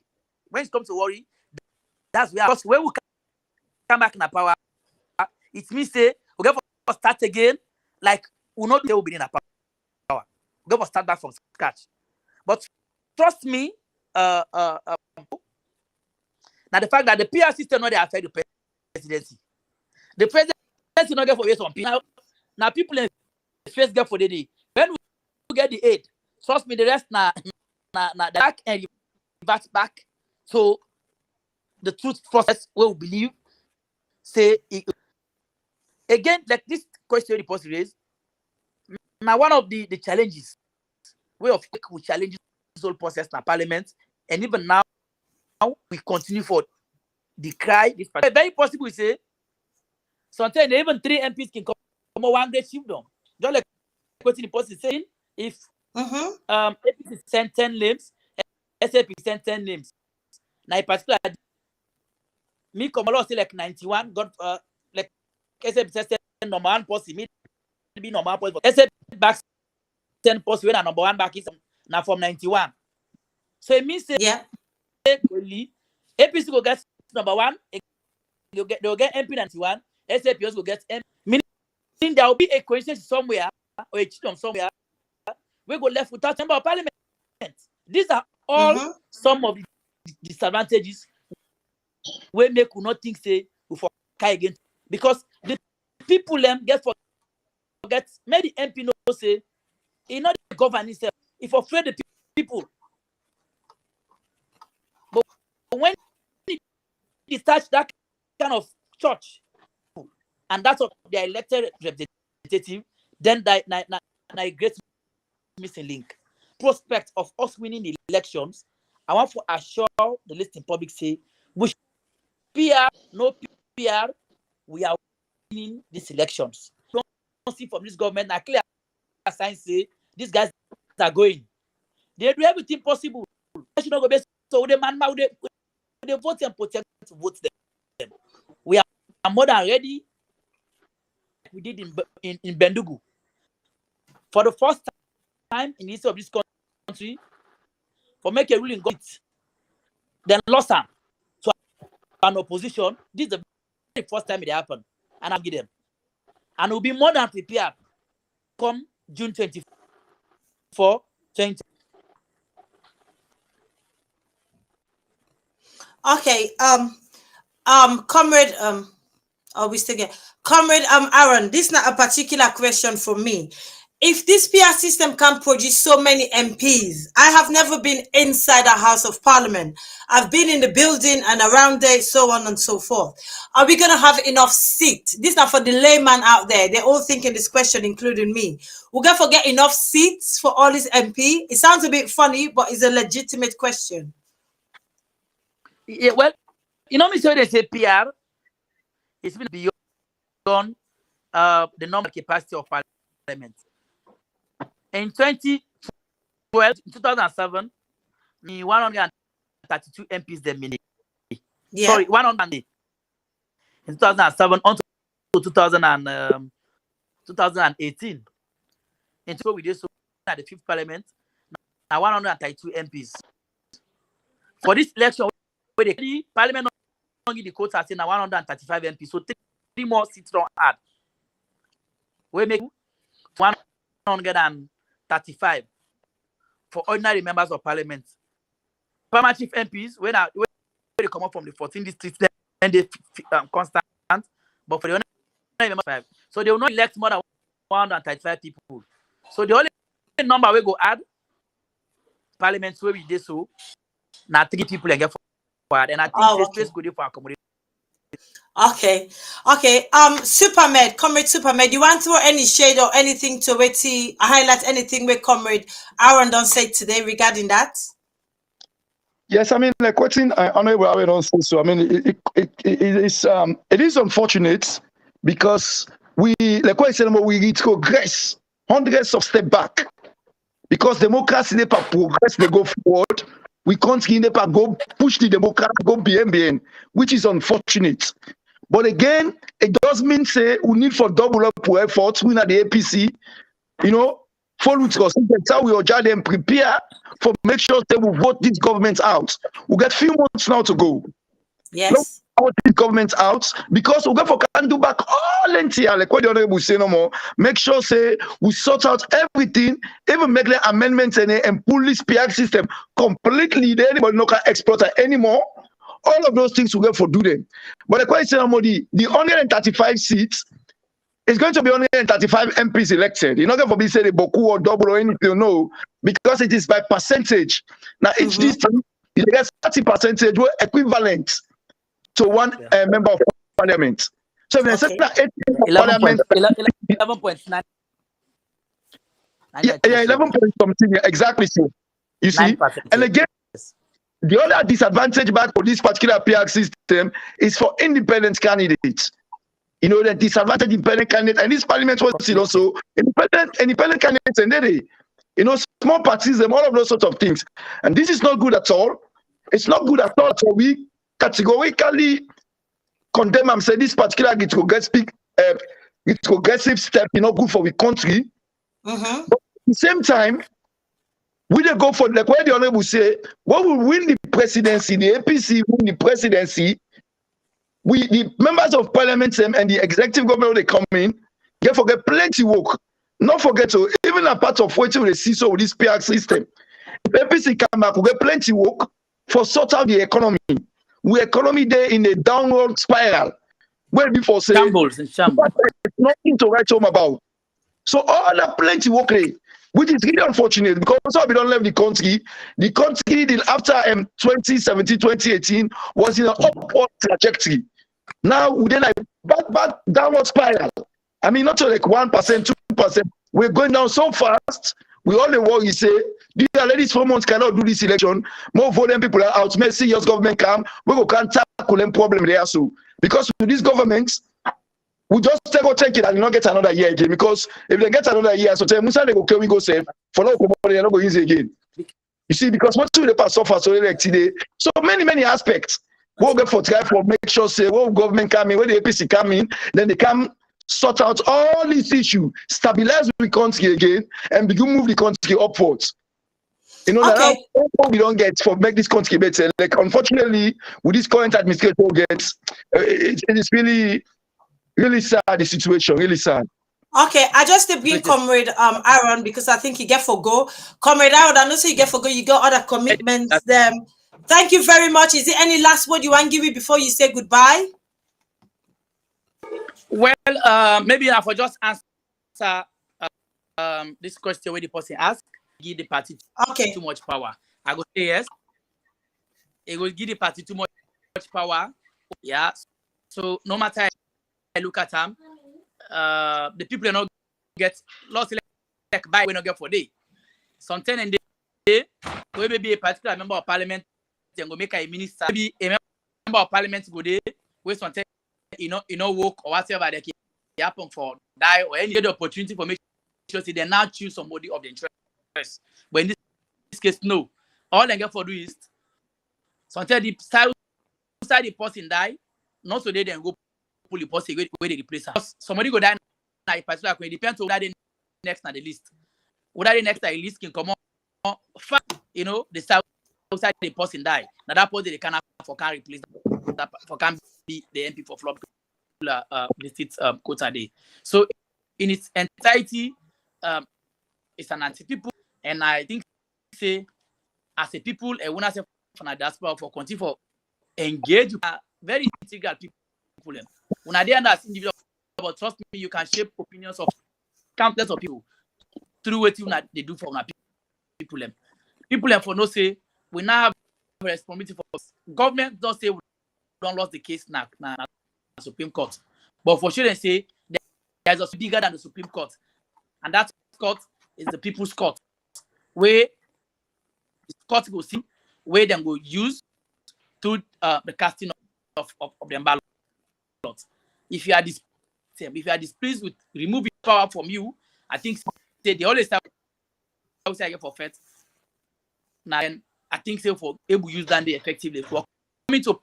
When it comes to worry, that's where because when we come back in the power, it means say we get to start again. Like we not they will be in a power. We get to start back from scratch. But trust me, now the fact that the PR system not they affect the presidency. The presidency not get for some people. Now people in the face get for the day. When we get the aid, trust me, the rest na back and revert back. So the truth process will believe. Say again, like this question the post raised. Now one of the challenges, way of we challenge this whole process in parliament, and even now we continue for the cry. This very possible we say sometimes even 3 MPs can come one great chiefdom. Just like what the post is saying, if APC send 10 names, SAP send 10 names. Now in particular, me come along say like 91, got like SAP send number 1 post, me be number 1 post, but SAP back 10 posts when number 1 back is now from 91. So it means say APC will get number 1, they'll get MP 91, SAP also will get MP. Meaning there will be a coincidence somewhere or a cheat somewhere. We go left without member of parliament. These are all some of the disadvantages we make will not think say we for again because the people get forget maybe MP no say he not the government itself. If afraid the people, but when he touch that kind of church and that's what they elected representative, then that a great missing link. Prospect of us winning the elections, I want to assure the listening public say we PR, no PR, we are winning these elections. Don't see from this government, I clear sign say these guys are going. They do everything possible. Should not go best. So the man they vote and protect to vote them. We are more than ready. We did in Bendugu. For the first time in the history of this country, for make a ruling got it, then lost them to an opposition. This is the very first time it happened. And I'll give them. And we'll be more than prepared come June 24, 20.
Okay, comrade, we still get comrade Aaron, this is not a particular question for me. If this PR system can produce so many MPs, I have never been inside a House of Parliament. I've been in the building and around there, so on and so forth. Are we going to have enough seats? This is not for the layman out there. They're all thinking this question, including me. We're going to get enough seats for all these MP? It sounds a bit funny, but it's a legitimate question.
Yeah, well, you know, Mr. They say PR, it's been beyond the normal capacity of Parliament. In 2012, 2007, 132 MPs the minute.
Yeah.
Sorry, 100 in 2007 on to 2018. And so we did so at the 5th Parliament, now 132 MPs. For this election, where the Parliament not give the quota now 135 MPs, so 3 more seats don't add. We make 135 for ordinary members of Parliament. Permanent chief MPs, when they come up from the 14 districts, then they constant, but for the ordinary members, 5. So they will not elect more than 135 people. So the only number we go add Parliament where we did so now 3 people and get forward, and I think this place good for accommodation.
Okay. Supermed, Comrade Supermed, you want to throw any shade or anything to it, highlight anything with Comrade Aaron don't say today regarding that?
Yes, I mean, like what's in Honorable Aaron don't say so. I mean, it is unfortunate because we, like what I said, we need to progress hundreds of steps back because democracy never progress, they go forward. We can't never go push the democracy, go BNBN, which is unfortunate. But again, it does mean say we need for double up efforts. We at the APC, you know, follow it because that's how we are them prepare for make sure they will vote these governments out. We got few months now to go.
Yes.
Vote these governments out because we go for can do back all NTR, like what the honorable say no more. Make sure say we sort out everything, even make the amendments and pull this PR system completely. There anybody no can exploit it anymore. All of those things we go for do them. But the question is the 135 seats is going to be 135 MPs elected. You're not going to be say the Boku or double or anything, no, because it is by percentage. Now each district you get 30% were equivalent to one member of Parliament. So if they say that 8 Parliament,
11.9.
yeah, 11 point something, exactly so. You see, and again. The other disadvantage back for this particular PR system is for independent candidates. You know, the disadvantage independent candidates, and this parliament was also independent candidates, and they, you know, small parties, and all of those sorts of things. And this is not good at all. It's not good at all. So we categorically condemn and say this particular progressive step, you know, good for the country. But at the same time, we don't go for like where the honorable say, what will win the presidency, the APC win the presidency, the members of parliament and the executive government they come in, they forget plenty work. Not forget to even a part of what we see so with this PR system. If APC come back, we get plenty work for sort out the economy. We economy there in a downward spiral. Where before say
shambles.
Nothing to write home about. So all that plenty work there. Which is really unfortunate because we don't leave the country. The country after 2017, 2018 was in an upward trajectory. Now we then like back downward spiral. I mean, not to like 1%, 2%. We're going down so fast. We all the worry say, these ladies 4 months cannot do this election. More voting people are out. May serious government come. We go can't tackle them problem there. So because with these governments, we just take it and not get another year again because if they get another year, so tell Musa they go we go save for no they're not going easy again. You see, because once we the pass suffer so today, so many aspects. We'll get for try for make sure say when government come in, when the APC come in, then they come sort out all these issues, stabilize the country again, and begin move the country upwards. You know,
Okay.
that we don't get for make this country better. Like, unfortunately, with this current administration, it is really sad, the situation, really sad.
Okay, I just to bring Comrade Aaron because I think you get for go. Comrade Aaron, I know so you get for go, you got other commitments. Thank you very much. Is there any last word you want to give me before you say goodbye?
Well, maybe I for just answer this question where the person asked, give the party too much power. I go say yes. It will give the party too much power. Yeah. So no matter I look at them, the people are not get lost like buy we not get for day. Sometimes and they maybe a particular member of parliament they go make a minister. Maybe a member of parliament go there where sometimes you know work or whatever they can happen for die or any other opportunity for make sure they now choose somebody of the interest. But in this case, no. All they get for do is sometimes the side the person die, not so they then go pull the person where they replace her. Somebody go die now, particular it depends on whether they next on the list. Whether the next on the list can come on, you know, the side the person die. Now that person they can replace that for can be the MP for flop the seat quota day. So in its entirety, it's an anti-people, and I think say as a people, and when I say from a diaspora for continue for engage with very integral people. When I did as individual, but trust me, you can shape opinions of countless of people through what they do for people. People for no say we now have a responsibility for us. Government don't say we don't lose the case now Supreme Court, but for sure they say there's a bigger than the Supreme Court, and that court is the People's Court, where the court will see where they will use through the casting of the ballot. If you are displeased with removing power from you, I think they always say for fact. Now, I think say for able use that they effectively. For coming to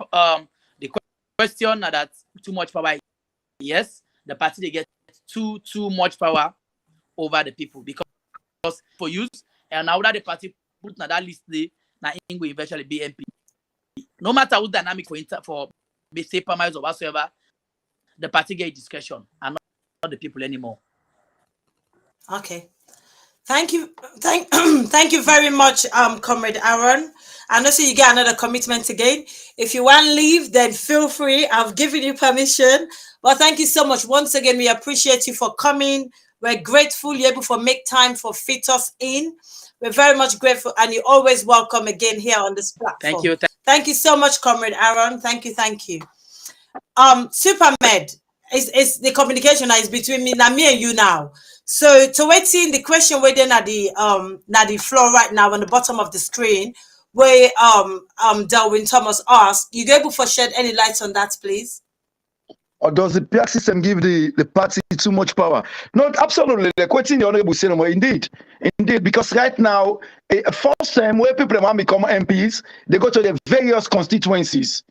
the question that too much power, yes, the party they get too much power over the people because for use and now that the party put na that list they na will eventually be MP. No matter what dynamic for say miles or whatsoever, the party get discretion and not the people anymore.
Okay. Thank you. Thank you very much, Comrade Aaron. I know so you get another commitment again. If you want to leave, then feel free. I've given you permission. But thank you so much. Once again, we appreciate you for coming. We're grateful you're able to make time for fit us in. We're very much grateful, and you're always welcome again here on this platform.
Thank you.
Thank you so much, Comrade Aaron. Thank you. Supermed is the communication that is between me and you now. So to waiting the question waiting at the floor right now on the bottom of the screen where Delwyn Thomas asked, you able to shed any light on that, please?
Or does the PAC system give the party too much power? No, absolutely. The question the Honorable said, indeed, because right now, first time where people want to become MPs, they go to the various constituencies.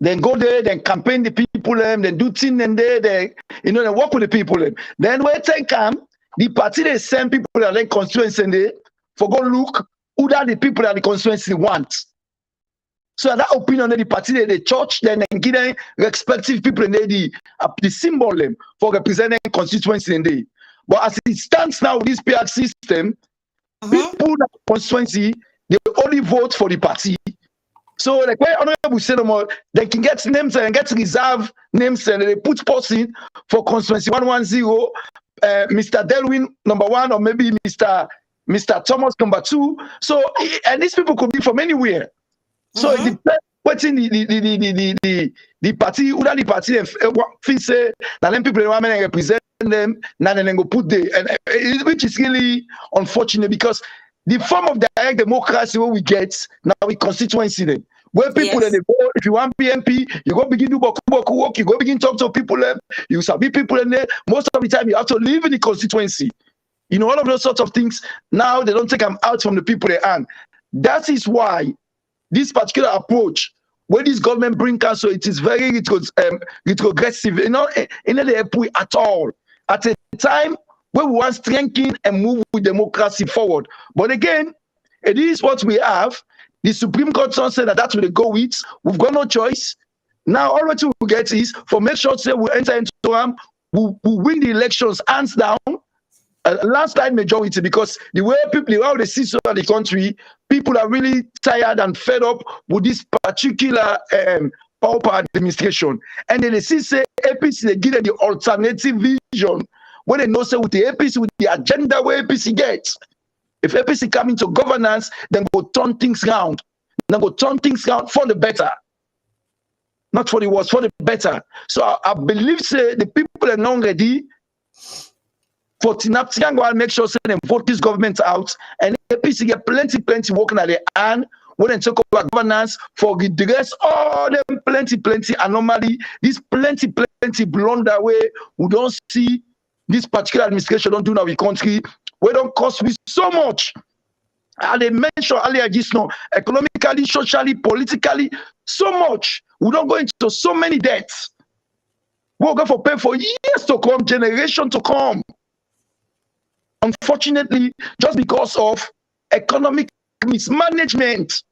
Then go there, then campaign the people, then do things, and they work with the people. Then when they come, the party they send people that like constituency and they for go look who that the people that the constituency want. So that opinion that the party the church then give them respective people and the symbol them for representing constituency and they. But as it stands now with this PAC system, people that constituency they only vote for the party. So like where Honorable said they can get names and get reserve names and they put person for constituency 110, Mr. Delwyn number 1 or maybe Mr. Thomas number 2. So and these people could be from anywhere. So it depends what's in the party, who the party feel say that them people want to represent them, now then go put the which is really unfortunate because the form of direct democracy what we get now with constituency then. Where people then they go, if you want PMP, you go begin to work, you go begin to talk to people, you sabi people in there. Most of the time you have to live in the constituency. You know, all of those sorts of things, now they don't take them out from the people they earn. That is why this particular approach, when this government bring council, it is very retrogressive. You know, in the help at all. At a time when we want to strengthen and move with democracy forward. But again, it is what we have. The Supreme Court said that that's what they go with. We've got no choice. Now, all what we get is for make sure say we enter into them, we win the elections hands down, landslide majority, because the way people, how they see so in the country, people are really tired and fed up with this particular power administration. And then they see say APC, they give them the alternative vision, when they know say with the APC, with the agenda where APC gets. If APC come into governance, then go turn things around. Then go turn things around for the better. Not for the worse, for the better. So I believe say the people are not ready for Tinaptiang will make sure say they vote this government out, and APC get plenty working at the hand when they talk about governance for redress all them plenty anomaly, this plenty blunder way we don't see this particular administration don't do in our country. We don't cost me so much. And they mentioned earlier just now, economically, socially, politically, so much. We don't go into so many debts. We'll go for pay for years to come, generation to come. Unfortunately, just because of economic mismanagement,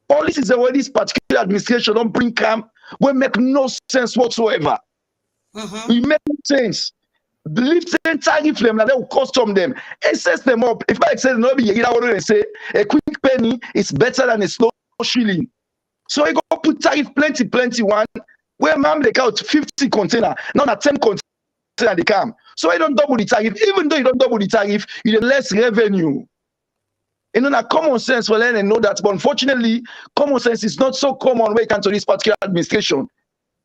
policies that this particular administration don't bring calm will make no sense whatsoever. It makes no sense. Lifting tariff them, that will custom them, assess them up. If I say no, they say a quick penny is better than a slow shilling. So you go put tariff plenty one, where ma'am they count 50 container, not a 10 container they come. So you don't double the tariff. Even though you don't double the tariff, you get less revenue. You know, that common sense will learn and know that, but unfortunately, common sense is not so common when it comes to this particular administration.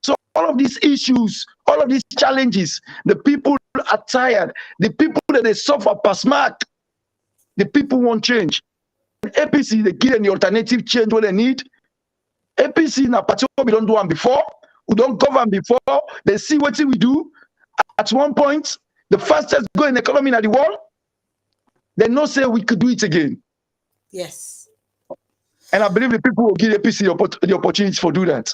So all of these issues, all of these challenges, the people are tired. The people that they suffer past mark, the people won't change. APC, they give them the alternative change what they need. APC in a party we don't do them before, we don't govern before, they see what we do. At one point, the fastest growing economy in the world, they know say we could do it again.
Yes.
And I believe the people will give APC the opportunity for do that.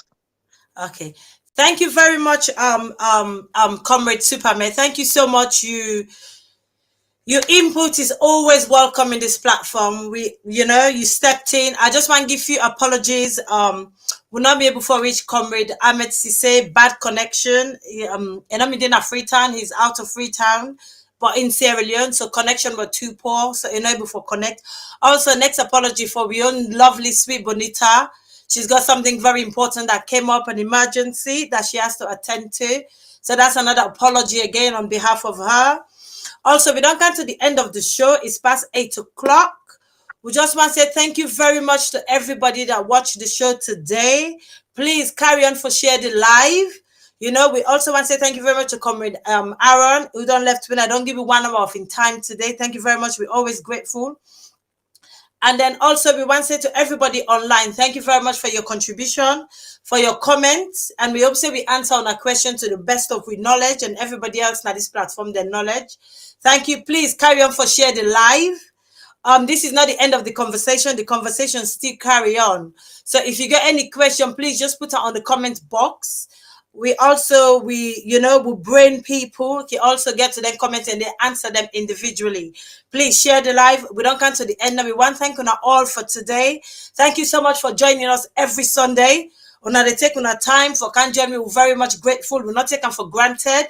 Okay. Thank you very much, Comrade Superman. Thank you so much. Your input is always welcome in this platform. You stepped in. I just want to give you apologies. We'll not be able to reach Comrade Ahmed Sise, bad connection. And I'm in Freetown. He's out of Freetown, but in Sierra Leone, so connection were too poor, so you're not able to connect. Also, next apology for my own lovely, sweet Bonita. She's got something very important that came up, an emergency that she has to attend to. So that's another apology again on behalf of her. Also, we don't come to the end of the show. It's past 8 o'clock. We just want to say thank you very much to everybody that watched the show today. Please carry on for share the live. We also want to say thank you very much to Comrade Aaron, who don't left when I don't give you 1 hour off in time today. Thank you very much. We're always grateful. And then also we want to say to everybody online, thank you very much for your contribution, for your comments. And we hope say we answer on a question to the best of our knowledge and everybody else on this platform, their knowledge. Thank you. Please carry on for share the live. This is not the end of the conversation. The conversation still carry on. So if you get any question, please just put it on the comment box. We brain people. You also get to them comment and they answer them individually. Please share the live. We don't come to the end. We want to thank you all for today. Thank you so much for joining us every Sunday. They take time for can join me. We're very much grateful. We're not taken for granted.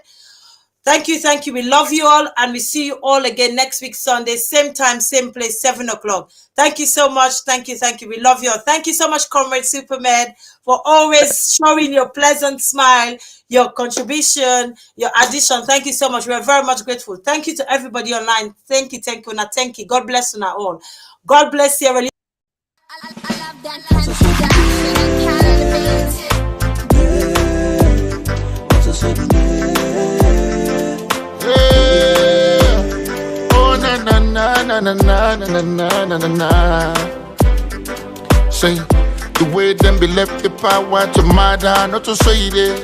Thank you. We love you all, and we see you all again next week, Sunday, same time, same place, 7 o'clock. Thank you so much. Thank you. We love you all. Thank you so much, Comrade Superman, for always showing your pleasant smile, your contribution, your addition. Thank you so much. We are very much grateful. Thank you to everybody online. Thank you. Thank you. God bless you all. God bless you. I love
Na. Say the way them be left the power to murder, not to say it.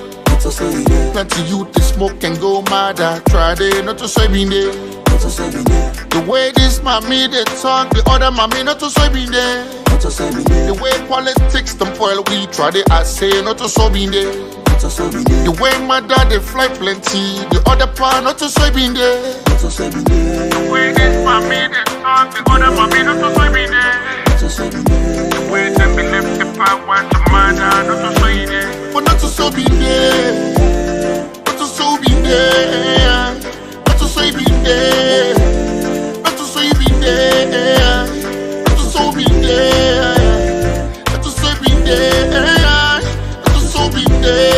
Plenty youth they smoke and go mad. Try they not to say me there. The way this mommy they talk, the other mommy not to so be there. The way politics them spoil, we try to say not to so be there. The way my dad they fly plenty, the other part not to so be there. The way this mommy they talk, the other mommy not to so be there. The way them believe the power to mother not to so be there. But not to so be there. Not to so be there. Not to so be there. Not to so be there. Not to so be there. Not to so be there. Not to so be there.